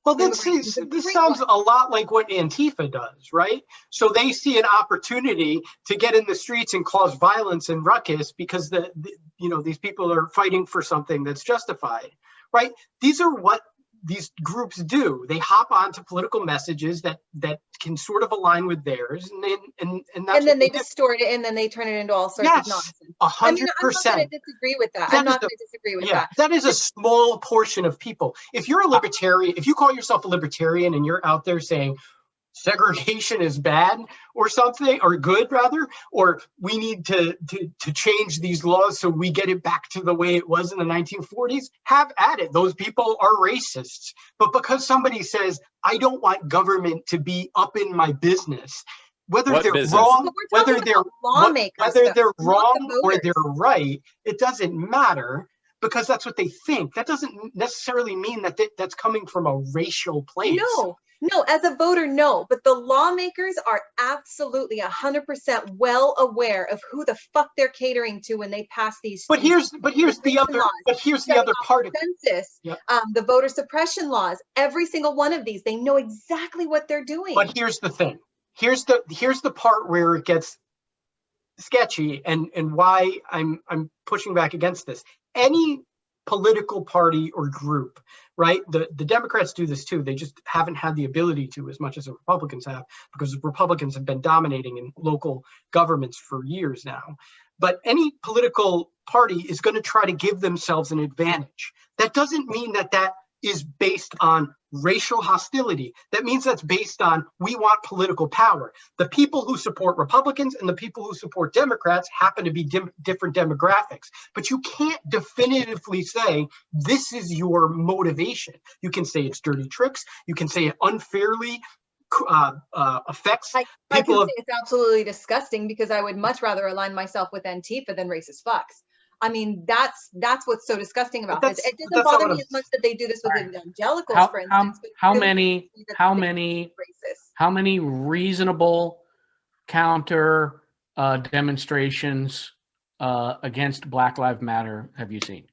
Well, Immigration is a this great sounds one. a lot like what Antifa does, right? So they see an opportunity to get in the streets and cause violence and ruckus because these people are fighting for something that's justified, right? These are what these groups do. They hop onto political messages that can sort of align with theirs, and that's And what then they do. distort it, and then they turn it into all sorts Yes, of nonsense. I mean, I'm not 100%. going to disagree with that. That I'm is not going to disagree with Yeah, that. that is a small portion of people. If you're a libertarian, if you call yourself a libertarian and you're out there saying segregation is bad or something, or good rather, or we need to change these laws so we get it back to the way it was in the 1940s, have at it. Those people are racists. But because somebody says, I don't want government to be up in my business, whether What they're business? wrong, But we're whether talking they're about lawmakers, whether though, they're not the wrong or voters. they're right, it doesn't matter, because that's what they think. That doesn't necessarily mean that that's coming from a racial place. No, as a voter, no. But the lawmakers are absolutely 100% well aware of who the fuck they're catering to when they pass these. But here's the other laws. part of it. Census, Yep. the voter suppression laws, every single one of these, they know exactly what they're doing. But here's the thing. Here's the part where it gets sketchy, and why I'm pushing back against this. Any political party or group, right? The Democrats do this too. They just haven't had the ability to as much as the Republicans have, because the Republicans have been dominating in local governments for years now. But any political party is going to try to give themselves an advantage. That doesn't mean that is based on racial hostility. That means that's based on, we want political power. The people who support Republicans and the people who support Democrats happen to be different demographics. But you can't definitively say this is your motivation. You can say it's dirty tricks. You can say it unfairly affects I people. can say it's absolutely disgusting, because I would much rather align myself with Antifa than racist fucks. I mean, that's what's so disgusting about this. It doesn't bother me as much that they do this with evangelicals, for instance. but How really many that how they're many racist. how many reasonable counter demonstrations against Black Lives Matter have you seen?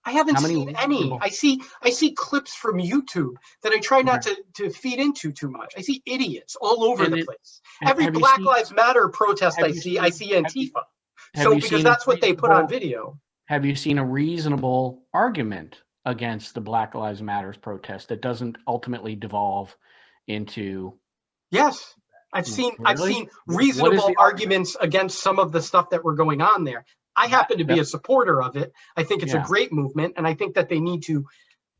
I haven't How many seen any. people- I see clips from YouTube that I try not to feed into too much. I see idiots all over And the it- place. Every have you Black seen- Lives Matter protest have I you see seen- Antifa. have So you because seen that's a what they put on reasonable- video. Have you seen a reasonable argument against the Black Lives Matters protest that doesn't ultimately devolve into? Yes, I've seen Really? What is reasonable the arguments against some of the stuff that were going on there. I happen to be a supporter of it. I think it's a Yeah. great movement, and I think that they need to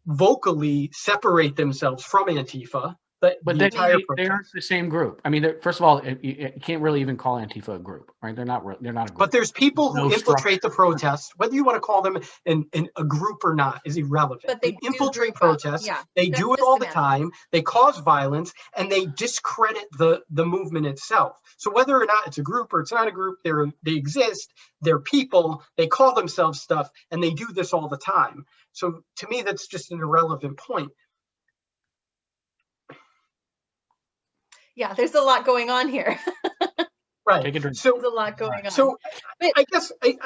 vocally separate themselves from Antifa. But the then entire they aren't protest. the same group. I mean, first of all, you can't really even call Antifa a group, right? They're not a group. But there's people who No infiltrate the protests, whether you want to call them in a group or not is irrelevant. But they They do infiltrate group up. protests. Yeah, They that's do it all the systematic. time. They cause violence, and they discredit the movement itself. So whether or not it's a group or it's not a group, they exist. They're people. They call themselves stuff, and they do this all the time. So to me, that's just an irrelevant point. Yeah, there's a lot going on here. Right. Take a drink. So There's a lot going on. So But- I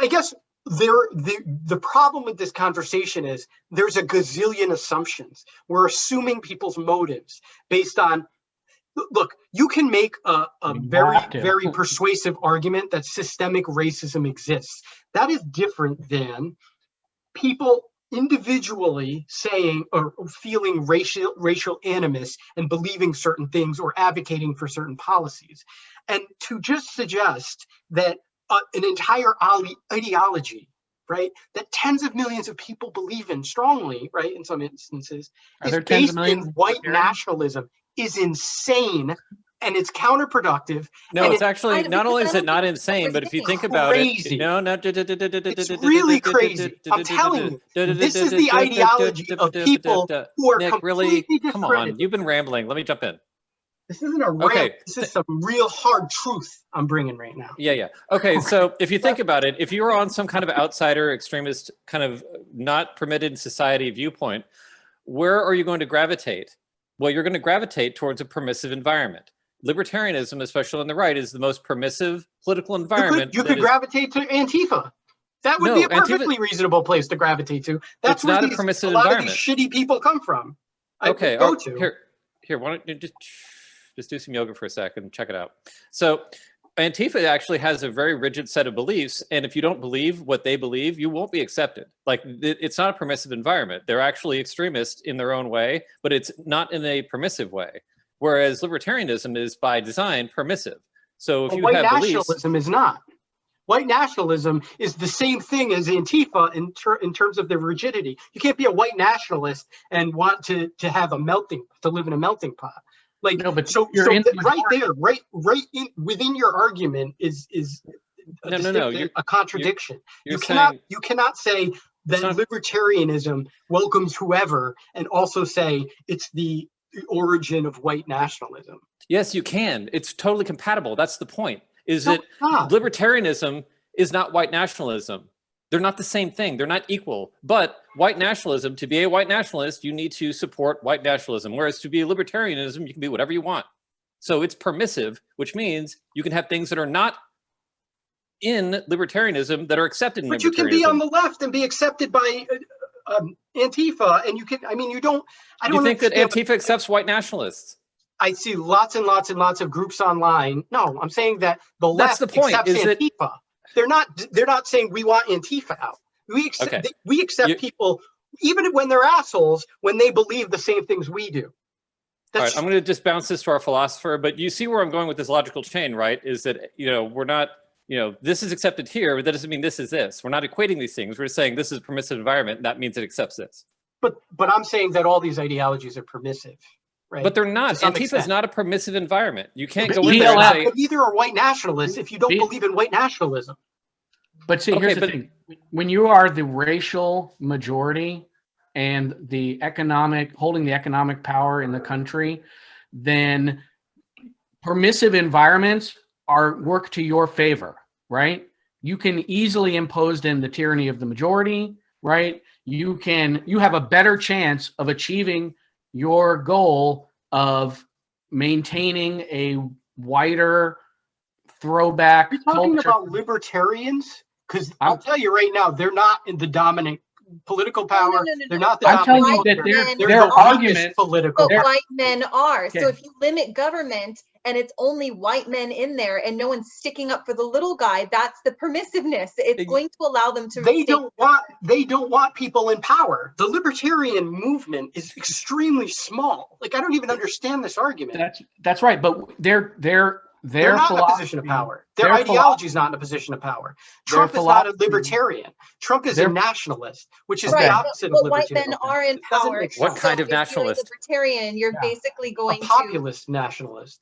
guess the problem with this conversation is there's a gazillion assumptions. We're assuming people's motives based on, Look, you can make a You very, have to. very persuasive argument that systemic racism exists. That is different than people individually saying or feeling racial animus and believing certain things or advocating for certain policies. And to just suggest that an entire ideology, right, that tens of millions of people believe in strongly, right, in some instances, Are is there tens of based in millions? white nationalism is insane, and it's counterproductive. No, and it's actually, I- not only is because I it not don't insane, but if you think crazy. about it, Crazy. no, no, It's really crazy. I'm telling you, this is the ideology of people who are Nick, really, completely come on, discredited. you've been rambling. Let me jump in. This isn't a rant. Okay. This is some real hard truth I'm bringing right now. Yeah. Okay, so if you think about it, if you were on some kind of outsider, extremist, kind of not permitted in society viewpoint, where are you going to gravitate? Well, you're going to gravitate towards a permissive environment. Libertarianism, especially on the right, is the most permissive political environment. You could gravitate to Antifa. That would be a perfectly reasonable place to gravitate to. That's It's where not a these, permissive a lot environment. of these shitty people come from. I Okay, go to. here, why don't you just do some yoga for a second and check it out. So Antifa actually has a very rigid set of beliefs, and if you don't believe what they believe, you won't be accepted. Like, it's not a permissive environment. They're actually extremists in their own way, but it's not in a permissive way. Whereas libertarianism is by design permissive. So if you white have nationalism is not. White nationalism is the same thing as Antifa in terms of their rigidity. You can't be a white nationalist and want to have to live in a melting pot. Like, No, but so you're in the right there, right within your argument is a contradiction. you're You cannot say that libertarianism welcomes whoever and also say it's the origin of white nationalism. Yes, you can. It's totally compatible. That's the point. That it's not. Libertarianism is not white nationalism. They're not the same thing. They're not equal. But white nationalism, to be a white nationalist, you need to support white nationalism. Whereas to be a libertarianism, you can be whatever you want. So it's permissive, which means you can have things that are not in libertarianism that are accepted in libertarianism. But you can be on the left and be accepted by Antifa, and you can. I mean, you don't. I don't. You think that Antifa accepts white nationalists? I see lots and lots and lots of groups online. No, I'm saying that the left accepts Antifa. They're not saying we want Antifa out. We accept people even when they're assholes when they believe the same things we do. All right, I'm going to just bounce this to our philosopher, but you see where I'm going with this logical chain, right? Is that, we're not, this is accepted here, but that doesn't mean this is this. We're not equating these things. We're just saying this is a permissive environment, and that means it accepts this. But I'm saying that all these ideologies are permissive, right? But they're not. Antifa is not a permissive environment. You can't go in there and say... But neither are white nationalists if you don't believe in white nationalism. But see, here's the thing. When you are the racial majority and holding the economic power in the country, then permissive environments work to your favor, right? You can easily impose then the tyranny of the majority, right? You have a better chance of achieving your goal of maintaining a wider throwback culture. Are you talking culture. about libertarians? Because I'll tell you right now, they're not in the dominant political power. No. They're not the I'm telling you that their argument. But white men are. Okay. So if you limit government and it's only white men in there and no one's sticking up for the little guy, that's the permissiveness. It's going to allow them to. They don't want people in power. The libertarian movement is extremely small. Like, I don't even understand this argument. That's right, but they're not in a position of power. Their ideology is not in a position of power. Trump is not a libertarian. Trump is a nationalist, which is the opposite of libertarian. But white men are in power. What kind of nationalist? If you're a libertarian, you're basically going a populist nationalist.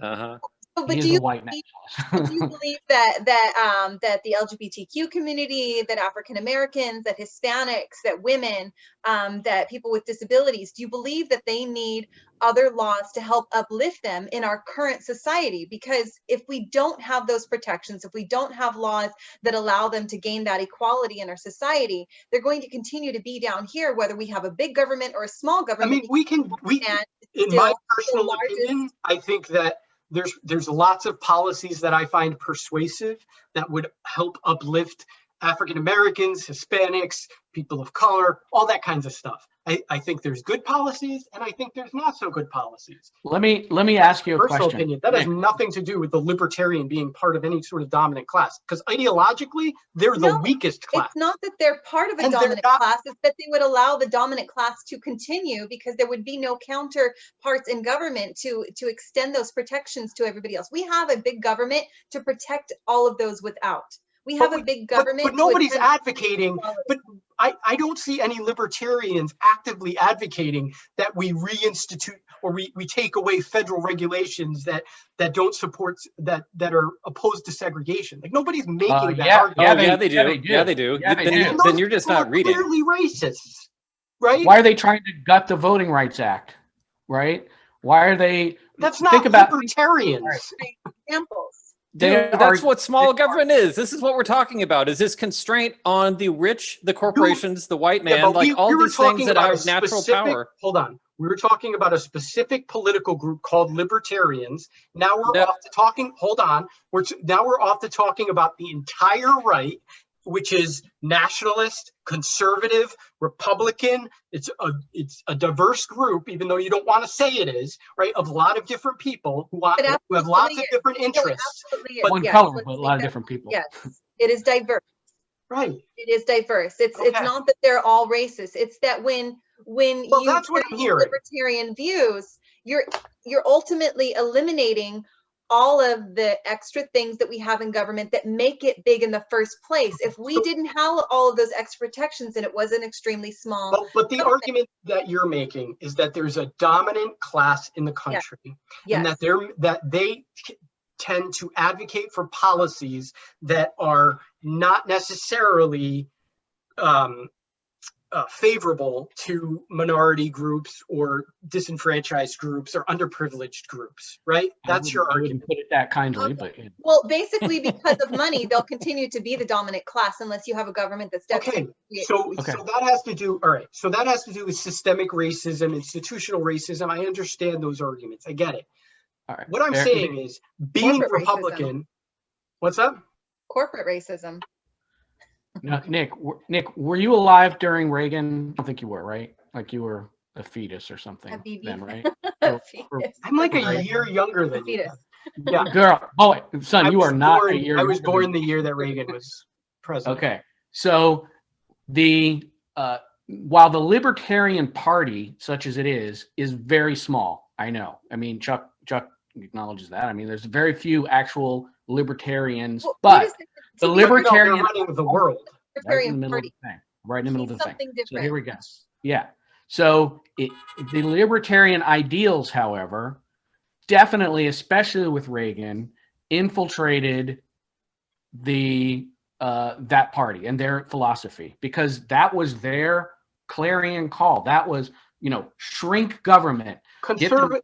Uh-huh. But do you believe that the LGBTQ community, that African Americans, that Hispanics, that women, that people with disabilities, do you believe that they need other laws to help uplift them in our current society? Because if we don't have those protections, if we don't have laws that allow them to gain that equality in our society, they're going to continue to be down here, whether we have a big government or a small government. I mean, in my personal opinion, I think that there's lots of policies that I find persuasive that would help uplift African Americans, Hispanics, people of color, all that kinds of stuff. I think there's good policies, and I think there's not so good policies. Let me ask you a Personal question. opinion. That has Nick, nothing to do with the libertarian being part of any sort of dominant class, because ideologically, they're the No, weakest class. It's not that they're part of a And they're dominant not- class, it's that they would allow the dominant class to continue because there would be no counterparts in government to extend those protections to everybody else. We have a big government to protect all of those without. We have a big government. But to nobody's attend- advocating. But I don't see any libertarians actively advocating that we reinstitute or we take away federal regulations that don't support that are opposed to segregation. Like nobody's making that yeah, argument. Oh, they- yeah, they do. yeah, they do. Yeah, they do. Yeah, they Then, do. you, And then those you're just people not are reading. Clearly racist, right? Why are they trying to gut the Voting Rights Act? Right? Why are they? That's not think about libertarians. Examples. they That's are- what small government is. This is what we're talking about. Is this constraint on the rich, the corporations, the white man, Yeah, but like all we were these things talking that about a have natural specific- power. Hold on. We were talking about a specific political group called libertarians. Now we're No. off to talking. Hold on. Now we're off to talking about the entire right, which is nationalist, conservative, Republican. It's a diverse group, even though you don't want to say it is, right? Of a lot of different people who It have lots of absolutely is. different No, it interests. absolutely is. But one Yes, color, let's but a make lot of that- different people. Yes, it is diverse. Right. It is diverse. It's Okay. not that they're all racist. It's that when Well, you that's what I'm take hearing. libertarian views, you're ultimately eliminating all of the extra things that we have in government that make it big in the first place. If we didn't have all of those extra protections and it was an extremely small, But the argument that you're making is that there's a dominant class in the country, and yes, that they tend to advocate for policies that are not necessarily favorable to minority groups or disenfranchised groups or underprivileged groups, right? That's your I argument. wouldn't put it that kindly, but well, basically because of money, they'll continue to be the dominant class unless you have a government that's Okay, dedicated. so Okay. so that has to do, all right, so that has to do with systemic racism, institutional racism. I understand those arguments. I get it. all right. What I'm Fair- saying is being Corporate racism. Republican, what's up? Corporate racism. No, Nick, were you alive during Reagan? I don't think you were, right? Like you were a fetus or something A BB. then, right? Fetus. I'm like a Right. year younger than you. Fetus. Yeah. Girl, boy, son, I you was are not born- a year. I was younger born than the year that Reagan was president. Okay, so the while the Libertarian Party, such as it is very small. I know. I mean, Chuck acknowledges that. I mean, there's very few actual libertarians, Well, but we just- the to be They're Libertarian running the world. right in the Libertarian middle Party of the thing, right in the middle of means the thing. something So different. here we go. Yeah. So the libertarian ideals, however, definitely, especially with Reagan, infiltrated the that party and their philosophy, because that was their clarion call. That was, shrink government.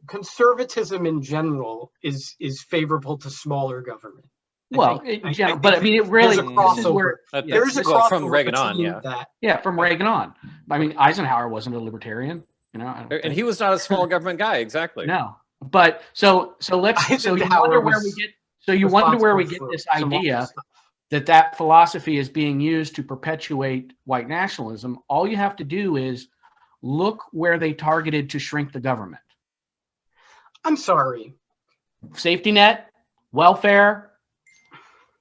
Conservatism in general is favorable to smaller government. Well, in general, but I mean, it really, there's a this is where, crossover. yeah, There's a well, crossover from Reagan on, between yeah. that. yeah, from Reagan on. I mean, Eisenhower wasn't a libertarian, I don't And think. he was not a small government guy, exactly. No, but so let's so you Eisenhower wonder where we was get where we get responsible this for some awful idea stuff. that philosophy is being used to perpetuate white nationalism. All you have to do is look where they targeted to shrink the government. I'm sorry. Safety net, welfare,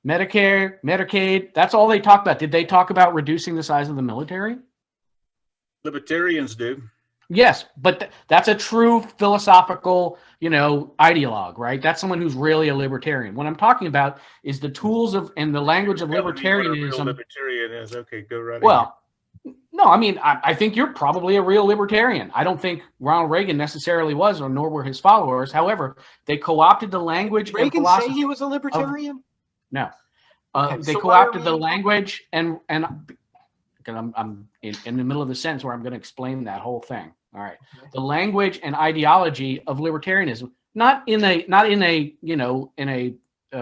Medicare, Medicaid. That's all they talk about. Did they talk about reducing the size of the military? Libertarians do. Yes, but that's a true philosophical, ideologue, right? That's someone who's really a libertarian. What I'm talking about is the tools of and the language of Telling me what a real libertarianism. libertarian is. Okay, go right ahead. Well, no, I mean, I think you're probably a real libertarian. I don't think Ronald Reagan necessarily was, or nor were his followers. However, they co-opted the language and Reagan say philosophy. he was a libertarian? No, Okay, they so why are co-opted the we- language and I'm in the middle of the sentence where I'm going to explain that whole thing. All right, the language and ideology of libertarianism, not in a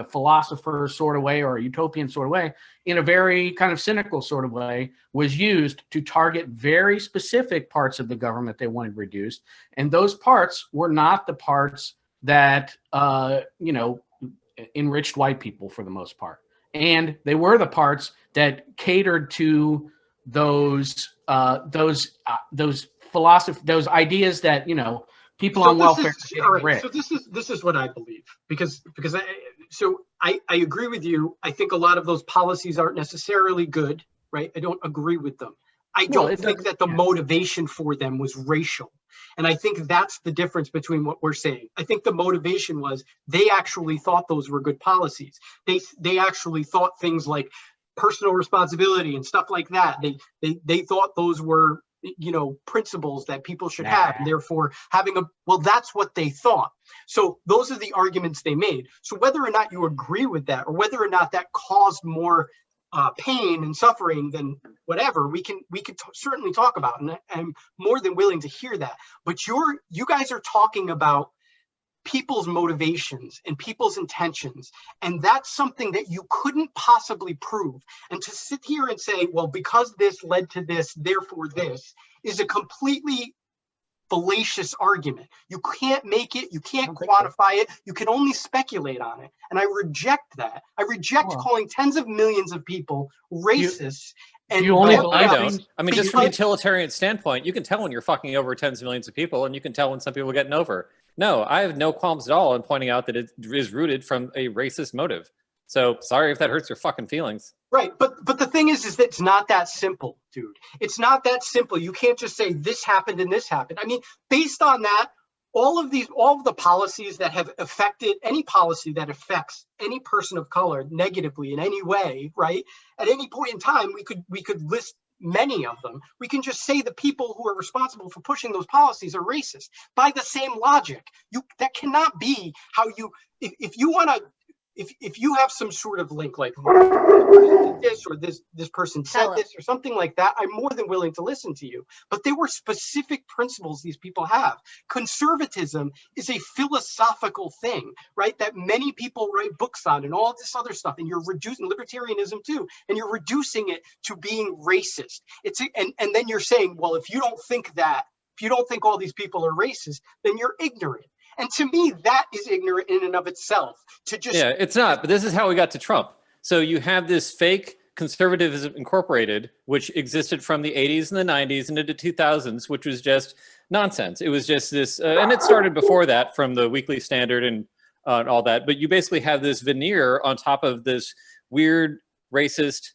philosopher sort of way or a utopian sort of way, in a very kind of cynical sort of way, was used to target very specific parts of the government they wanted reduced, and those parts were not the parts that enriched white people for the most part. and they were the parts that catered to those philosophy, those ideas that people on welfare. All right. So this is what I believe, because I agree with you. I think a lot of those policies aren't necessarily good, right? I don't agree with them. I don't think that the motivation for them was racial. And I think that's the difference between what we're saying. I think the motivation was they actually thought those were good policies. They actually thought things like personal responsibility and stuff like that. They thought those were, principles that people should have, and therefore that's what they thought. So those are the arguments they made. So whether or not you agree with that, or whether or not that caused more pain and suffering than whatever, we can certainly talk about, and I'm more than willing to hear that. But you guys are talking about people's motivations and people's intentions, and that's something that you couldn't possibly prove. And to sit here and say, well, because this led to this, therefore this, is a completely fallacious argument. You can't make it, you can't quantify it, you can only speculate on it. And I reject that. I reject calling tens of millions of people racist. I don't. I mean, just from a utilitarian standpoint, you can tell when you're fucking over tens of millions of people, and you can tell when some people are getting over. No, I have no qualms at all in pointing out that it is rooted from a racist motive. So sorry if that hurts your fucking feelings. Right, but the thing is that it's not that simple, dude. It's not that simple. You can't just say this happened and this happened. I mean, based on that, all of the policies that have affected, any policy that affects any person of color negatively in any way, right? At any point in time, we could list many of them. We can just say the people who are responsible for pushing those policies are racist. By the same logic, that cannot be how you, if you want to, if you have some sort of link, like this or this person said this or something like that, I'm more than willing to listen to you. But there were specific principles these people have. Conservatism is a philosophical thing, right? That many people write books on and all this other stuff. And you're reducing libertarianism too, and you're reducing it to being racist. And then you're saying, well, if you don't think that, if you don't think all these people are racist, then you're ignorant. And to me, that is ignorant in and of itself. Yeah, it's not. But this is how we got to Trump. So you have this fake conservatism incorporated, which existed from the 80s and the 90s and into the 2000s, which was just nonsense. It was just this, and it started before that from the Weekly Standard and all that. But you basically have this veneer on top of this weird, racist,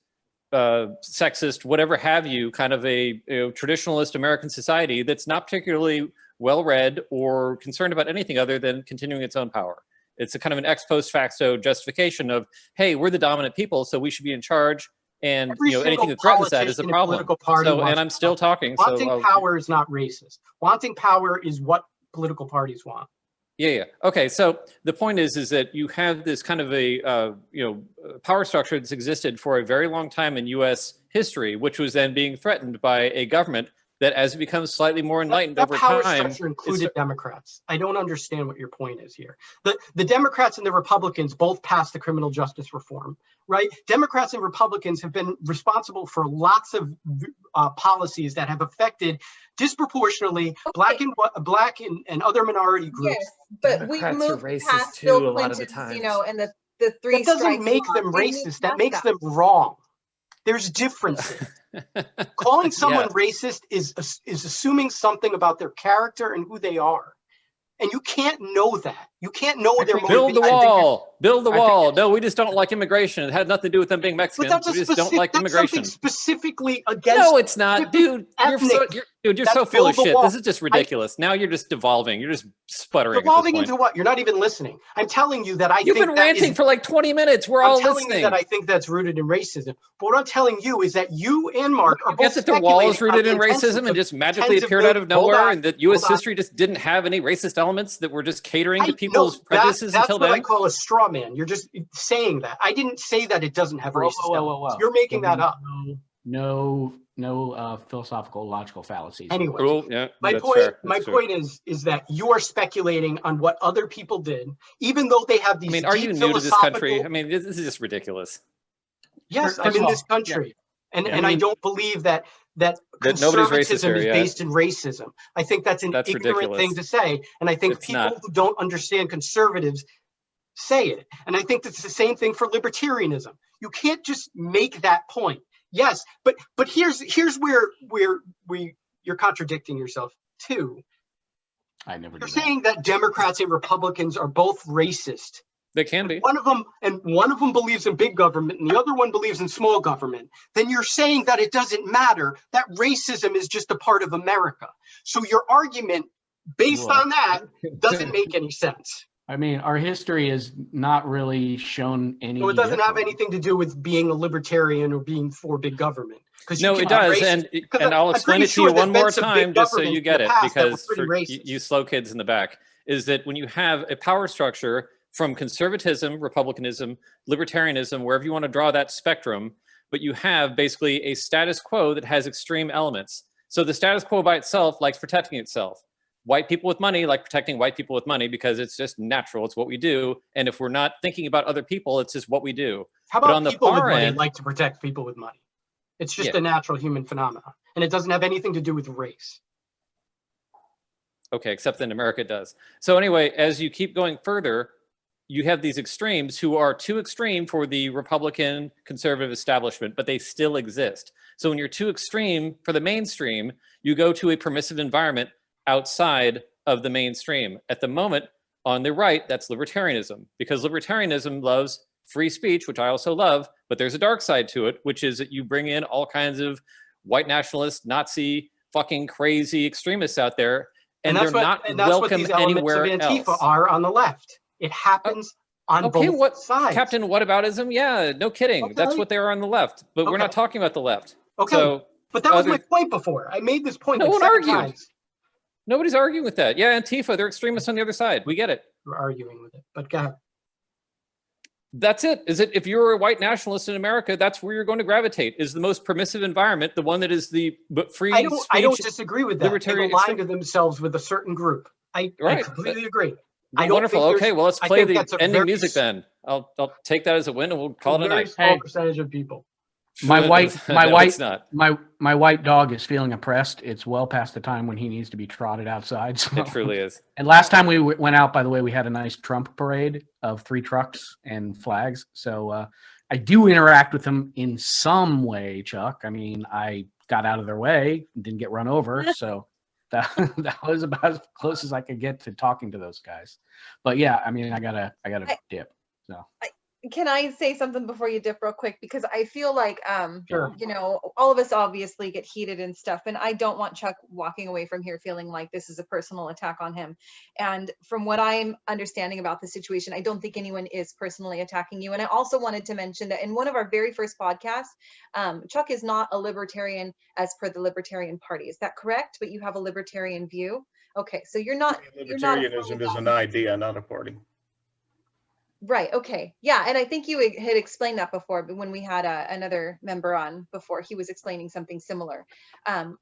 sexist, whatever have you, kind of a traditionalist American society that's not particularly well-read or concerned about anything other than continuing its own power. It's a kind of an ex post facto justification of, hey, we're the dominant people, so we should be in charge, and anything that threatens that is a problem. And I'm still talking. Wanting power is not racist. Wanting power is what political parties want. Yeah. Okay. So the point is that you have this kind of a power structure that's existed for a very long time in U.S. history, which was then being threatened by a government that, as it becomes slightly more enlightened over time, power structure included Democrats. I don't understand what your point is here. The Democrats and the Republicans both passed the criminal justice reform, right? Democrats and Republicans have been responsible for lots of policies that have affected disproportionately black and other minority groups. Yes, but we've moved past Bill Clinton's, and the three. That doesn't make them racist. That makes them wrong. There's differences. Calling someone racist is assuming something about their character and who they are. And you can't know that. You can't know their motivation. Build the wall. Build the wall. No, we just don't like immigration. It had nothing to do with them being Mexican. We just don't like immigration. Something specifically against. No, it's not, dude. You're so full of shit. This is just ridiculous. Now you're just devolving. You're just sputtering. Devolving into what? You're not even listening. I'm telling you that You've been ranting for like 20 minutes. We're all listening. I'm telling you that I think that's rooted in racism. But what I'm telling you is that you and Mark are both that the wall is rooted in racism and just magically appeared out of nowhere, and that U.S. history just didn't have any racist elements that were just catering to people's prejudices until then? That's what I call a straw man. You're just saying that. I didn't say that it doesn't have racist elements. You're making that up. No philosophical, logical fallacies. Anyway, cool. Yeah, my point is that you are speculating on what other people did, even though they have these. I mean, are you new to this country? I mean, this is just ridiculous. Yes, I'm in this country, and I don't believe that conservatism is based in racism. I think that's ignorant thing to say, and I think people who don't understand conservatives say it. And I think that's the same thing for libertarianism. You can't just make that point. Yes, but here's where you're contradicting yourself too. I never You're did that. saying that Democrats and Republicans are both racist. They can be. One of them believes in big government and the other one believes in small government. Then you're saying that it doesn't matter, that racism is just a part of America. So your argument based on that doesn't make any sense. I mean, our history has not really shown any. So it doesn't have different. anything to do with being a libertarian or being for big government. No, it does, and I'll explain it to you one more time just so you get it, because for you slow kids in the back, is that when you have a power structure from conservatism, republicanism, libertarianism, wherever you want to draw that spectrum, but you have basically a status quo that has extreme elements. So the status quo by itself likes protecting itself. White people with money like protecting white people with money because it's just natural. It's what we do. And if we're not thinking about other people, it's just what we do. How about on the people with far money end, like to protect people with money? It's just Yeah. a natural human phenomenon. And it doesn't have anything to do with race. Okay, except in America it does. So anyway, as you keep going further, you have these extremes who are too extreme for the Republican conservative establishment, but they still exist. So when you're too extreme for the mainstream, you go to a permissive environment outside of the mainstream. At the moment, on the right, that's libertarianism, because libertarianism loves free speech, which I also love, but there's a dark side to it, which is that you bring in all kinds of white nationalist, Nazi, fucking crazy extremists out there, and they're not welcome anywhere else. Are on the left. It happens on both sides. Captain whataboutism? Yeah, no kidding. Okay. That's what they are on the left, but we're not talking about the left. Okay, So but that was my point before. I made this point. No one 7 argued. times. Nobody's arguing with that. Yeah, Antifa, they're extremists on the other side. We get it. We're arguing with it, but go ahead. That's it. Is it if you're a white nationalist in America, that's where you're going to gravitate. Is the most permissive environment, the one that is the free I don't speech, disagree with that. They've libertarian aligned to themselves with a certain group. I completely agree. I don't Wonderful. think Okay, well, let's I play think the that's a ending very music then. I'll take that as a win, and we'll call it a very night. small Hey. percentage of people. My white, my No, white, it's not. my white dog is feeling oppressed. It's well past the time when he needs to be trotted outside. So. It truly is. And last time we went out, by the way, we had a nice Trump parade of 3 trucks and flags. So I do interact with them in some way, Chuck. I mean, I got out of their way, didn't get run over. So that was about as close as I could get to talking to those guys. But yeah, I mean, I gotta dip. So. Can I say something before you dip real quick? Because I feel like, Sure. you know, all of us obviously get heated and stuff. And I don't want Chuck walking away from here feeling like this is a personal attack on him. And from what I'm understanding about the situation, I don't think anyone is personally attacking you. And I also wanted to mention that in one of our very first podcasts, Chuck is not a libertarian as per the Libertarian Party. Is that correct? But you have a libertarian view? Okay, so you're not. Libertarianism is an idea, not a party. Right. Okay. Yeah. And I think you had explained that before, but when we had another member on before, he was explaining something similar.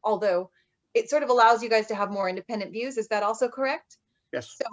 Although it sort of allows you guys to have more independent views. Is that also correct? Yes. So,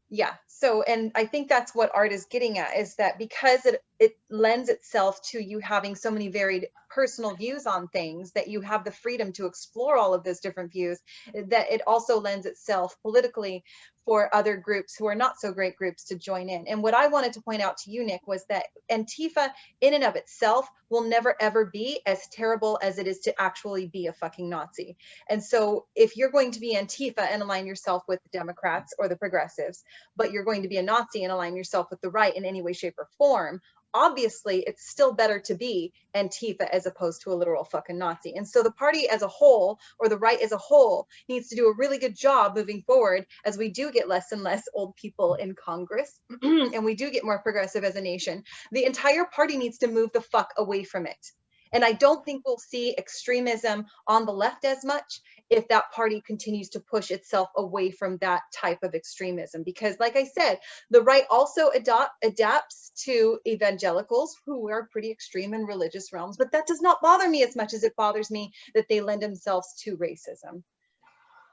yeah. So, and I think that's what Art is getting at, is that because it lends itself to you having so many varied personal views on things, that you have the freedom to explore all of those different views, that it also lends itself politically for other groups who are not so great groups to join in. And what I wanted to point out to you, Nick, was that Antifa in and of itself will never ever be as terrible as it is to actually be a fucking Nazi. And so if you're going to be Antifa and align yourself with the Democrats or the progressives, but you're going to be a Nazi and align yourself with the right in any way, shape, or form, obviously it's still better to be Antifa as opposed to a literal fucking Nazi. And so the party as a whole, or the right as a whole, needs to do a really good job moving forward as we do get less and less old people in Congress and we do get more progressive as a nation. The entire party needs to move the fuck away from it. And I don't think we'll see extremism on the left as much if that party continues to push itself away from that type of extremism. Because like I said, the right also adapts to evangelicals who are pretty extreme in religious realms, but that does not bother me as much as it bothers me that they lend themselves to racism.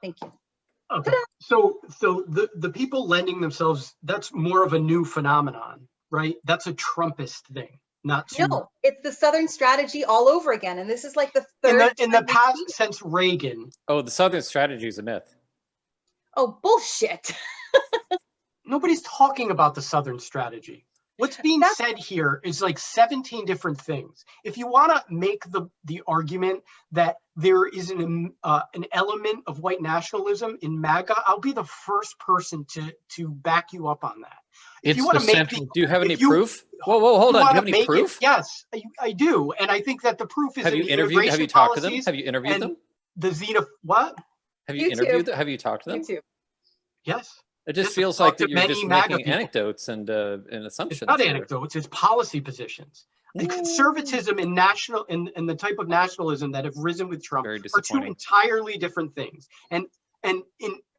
Thank you. Okay, so the people lending themselves, that's more of a new phenomenon, right? That's a Trumpist thing. Not to, no, it's the Southern strategy all over again. And this is like the third in the past since Reagan. Oh, the Southern strategy is a myth. Oh, bullshit. Nobody's talking about the Southern strategy. What's being said here is like 17 different things. If you want to make the argument that there is an element of white nationalism in MAGA, I'll be the first person to back you up on that. If you want to make do you have any proof? Whoa, hold on. Do you have any proof? Yes, I do, and I think that the proof is. Have you interviewed? Have you talked to them? Have you interviewed them? The what? Have you interviewed them? Have you talked to them? YouTube. Yes. It just feels like that you're just making anecdotes and assumptions. It's not anecdotes, it's policy positions. And conservatism and the type of nationalism that have risen with Trump are two entirely different things. And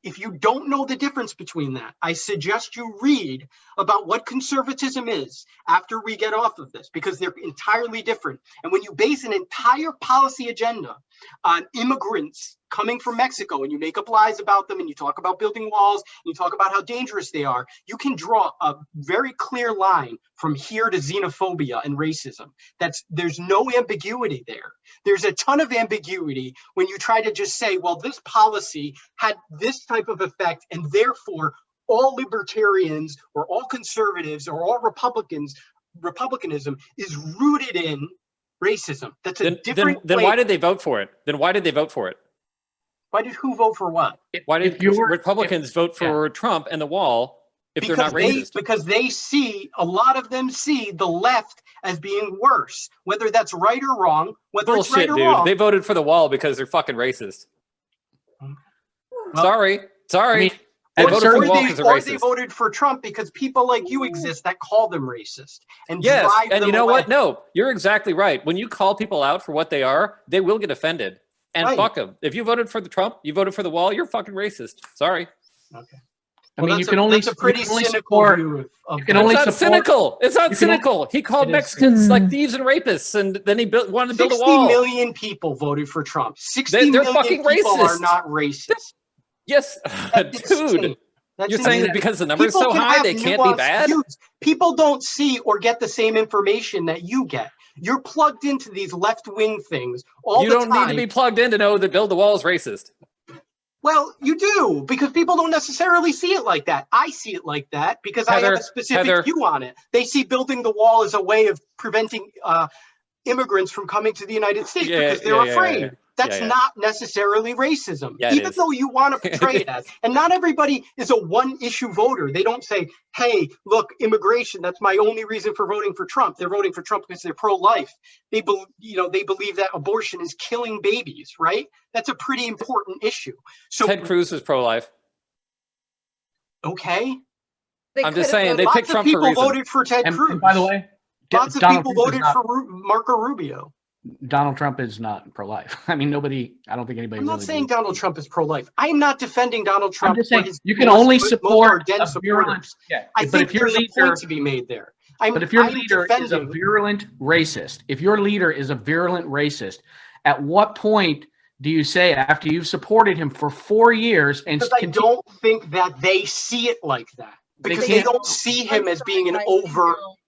if you don't know the difference between that, I suggest you read about what conservatism is after we get off of this, because they're entirely different. And when you base an entire policy agenda on immigrants coming from Mexico, and you make up lies about them, and you talk about building walls, and you talk about how dangerous they are, you can draw a very clear line from here to xenophobia and racism. There's no ambiguity there. There's a ton of ambiguity when you try to just say, well, this policy had this type of effect, and therefore all libertarians or all conservatives or all republicanism is rooted in racism. That's a different. Then why did they vote for it? Why did who vote for what? Why did Republicans vote for Trump and the wall if they're not racist? Because a lot of them see the left as being worse, whether that's right or wrong, whether it's right or wrong. They voted for the wall because they're fucking racist. Sorry. I mean, they voted for the wall because they're racist. They voted for Trump because people like you exist that call them racist. And yes, drive and them you know away. what? No, you're exactly right. When you call people out for what they are, they will get offended. And fuck them. If you voted for the Trump, you voted for the wall, you're fucking racist. Sorry. Okay. I mean, you can only support. It's not cynical. It's not cynical. He called Mexicans like thieves and rapists, and then he wanted to build a wall. 60 million people voted for Trump. 60 they're million fucking people racist. are not racist. Yes, dude. You're saying that because the number is so high, they can't be bad? Views. People don't see or get the same information that you get. You're plugged into these left-wing things all the time. You don't need to be plugged in to know that build the wall is racist. Well, you do, because people don't necessarily see it like that. I see it like that because I have a specific view on it. They see building the wall as a way of preventing immigrants from coming to the United States because they're afraid. That's not necessarily racism, even though you want to portray it as. And not everybody is a one-issue voter. They don't say, hey, look, immigration, that's my only reason for voting for Trump. They're voting for Trump because they're pro-life. They believe that abortion is killing babies, right? That's a pretty important issue. So Ted Cruz is pro-life. Okay. I'm just saying, they picked Trump for a reason. Lots of people voted for Ted Cruz. And by the way, lots of people voted for Marco Rubio. Donald Trump is not pro-life. I mean, I don't think anybody. I'm not saying Donald Trump is pro-life. I'm not defending Donald Trump. I'm just saying you can only support a virulent. I think there's a point to be made there. But if your leader is a virulent racist, at what point do you say, after you've supported him for 4 years and I don't think that they see it like that. Because they don't see him as being an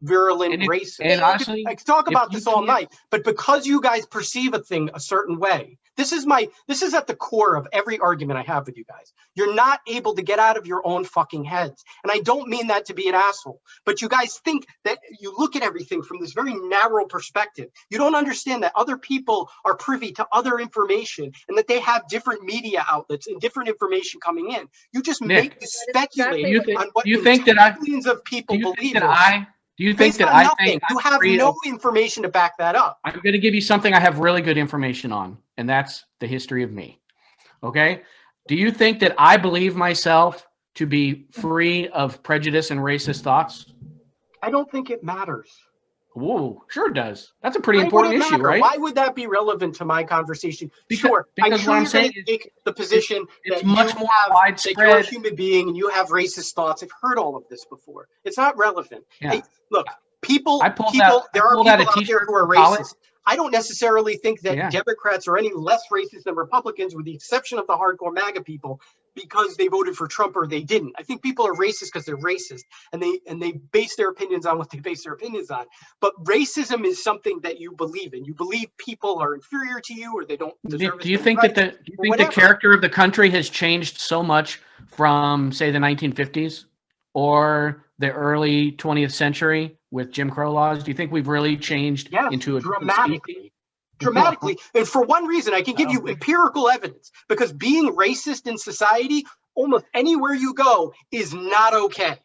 virulent racist. And honestly, I could talk about this all night, but because you guys perceive a thing a certain way, this is at the core of every argument I have with you guys. You're not able to get out of your own fucking heads. And I don't mean that to be an asshole, but you guys think that you look at everything from this very narrow perspective. You don't understand that other people are privy to other information and that they have different media outlets and different information coming in. You just make the speculate on what millions of people believe. Do you think that I think you have no information to back that up? I'm going to give you something I have really good information on, and that's the history of me. Okay? Do you think that I believe myself to be free of prejudice and racist thoughts? I don't think it matters. Whoa, sure it does. That's a pretty important issue, right? Why would that be relevant to my conversation? Because I'm sure what I'm saying is take the position it's that much more widespread. That you're a human being and you have racist thoughts. I've heard all of this before. It's not relevant. Yeah. Hey, look, there are people out there who are racist. I don't necessarily think that Democrats are any less racist than Republicans, with the exception of the hardcore MAGA people, because they voted for Trump or they didn't. I think people are racist because they're racist, and they base their opinions on what they base their opinions on. But racism is something that you believe in. You believe people are inferior to you, or they don't deserve. Do you think that the character of the country has changed so much from, say, the 1950s? or the early 20th century with Jim Crow laws? Do you think we've really changed Yes, into a different dramatically. species? Dramatically. And for one reason, I can give you empirical evidence, because being racist in society, almost anywhere you go, is not okay.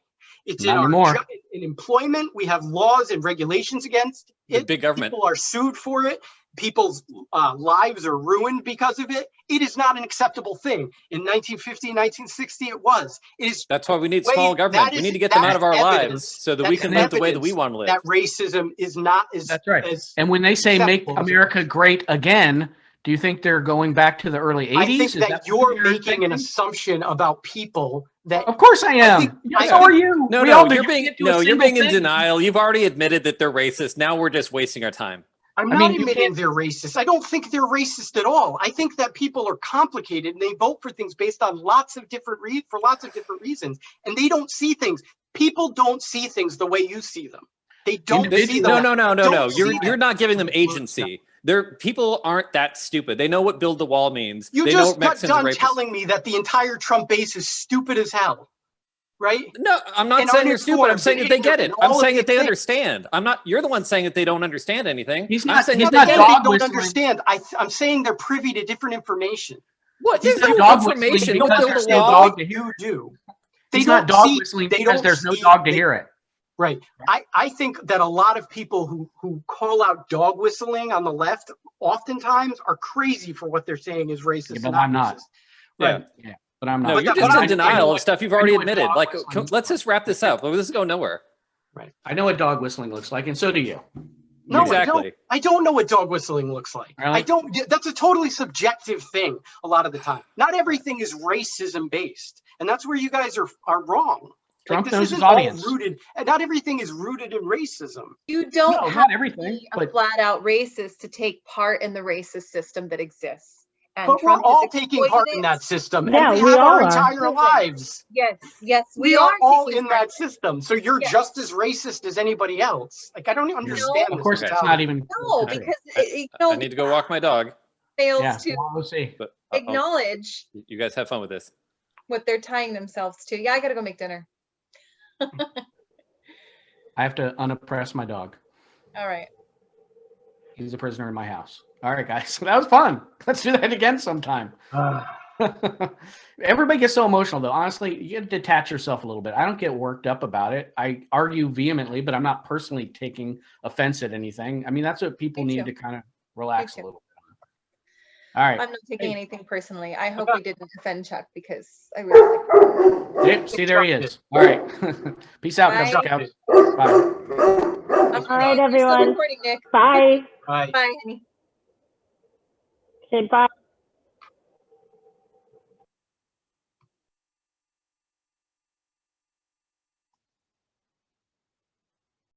It's Not in anymore. in employment. We have laws and regulations against The it. big government. People are sued for it. People's lives are ruined because of it. It is not an acceptable thing. In 1950, 1960, it was. It is. That's why we need Wait, small that government. We is- need to get them that out of our is lives evidence. so that That we is can live the way that we evidence want to live. that racism is not as. That's right. As, And when they say make acceptable as it America was. great again, do you think they're going back to the early 80s? I think Is that what you're you're making an thinking? assumption about people that. Of course I am. think- Yeah, I so are you. No, We no, all do. you're You being can't do a you're single being in thing. denial. You've already admitted that they're racist. Now we're just wasting our time. I'm I not mean, you admitting can't- they're racist. I don't think they're racist at all. I think that people are complicated and they vote for things based on lots of different reasons, and they don't see things. People don't see things the way you see them. They don't see them. No. Don't see You're that. not giving them agency. People aren't that stupid. They know what build the wall means. You they know just what got Mexicans are done rapists. telling me that the entire Trump base is stupid as hell, right? No, I'm not and saying they're stupid. I'm uninformed saying and that they get it. ignorant and I'm all of saying that these they things. understand. I'm not. You're the one saying that they don't understand anything. He's I'm not- saying he's that not they get They it. dog don't whistling. understand. I'm saying they're privy to different information. What? He's There's not no dog whistling information. because Don't build there's a no wall. dog to hear. You do. They He's don't not dog see- whistling they because don't there's no see- dog to they- hear it. Right. I think that a lot of people who call out dog whistling on the left oftentimes are crazy for what they're saying is racist. Yeah, but and I'm not. racist. Right. Yeah, but I'm not. No, But you're that- just but in I denial know of what- stuff you've I know already what admitted. dog Like, whistling let's just wrap this up. This is going nowhere. I know what dog whistling looks like, and so do you. No, Exactly. I don't know what dog whistling looks like. Really? I don't. That's a totally subjective thing a lot of the time. Not everything is racism based, and that's where you guys are wrong. Trump this knows isn't his all audience. rooted, and not everything is rooted in racism. You don't No, have not to everything, be a but flat out racist to take part in the racist system that exists. And But Trump we're has all taking part exploited in it. that system, Yeah, and we have our all are. entire lives. Yes, We are all taking in part that system, so you're Yes. just as racist as anybody else. Like I don't even understand. of this course that's mentality. not even. No, true. because I need to go walk my dog. fails Yeah, to well, we'll see. But acknowledge you guys have fun with this. what they're tying themselves to. Yeah, I gotta go make dinner. I have to unoppress my dog. All right. He's a prisoner in my house. All right, guys. That was fun. Let's do that again sometime. Everybody gets so emotional, though. Honestly, you have to detach yourself a little bit. I don't get worked up about it. I argue vehemently, but I'm not personally taking offense at anything. I mean, that's what people Me need too. to kind of relax a too. little bit. All right. I'm not taking Hey. anything personally. I hope we didn't offend Chuck because I really Yep, see, there he is. All right. Peace out, Bye. Cubs. Bye. I'm All right, you're still everyone. recording, Nick. Bye. Right. Bye, honey. Say bye.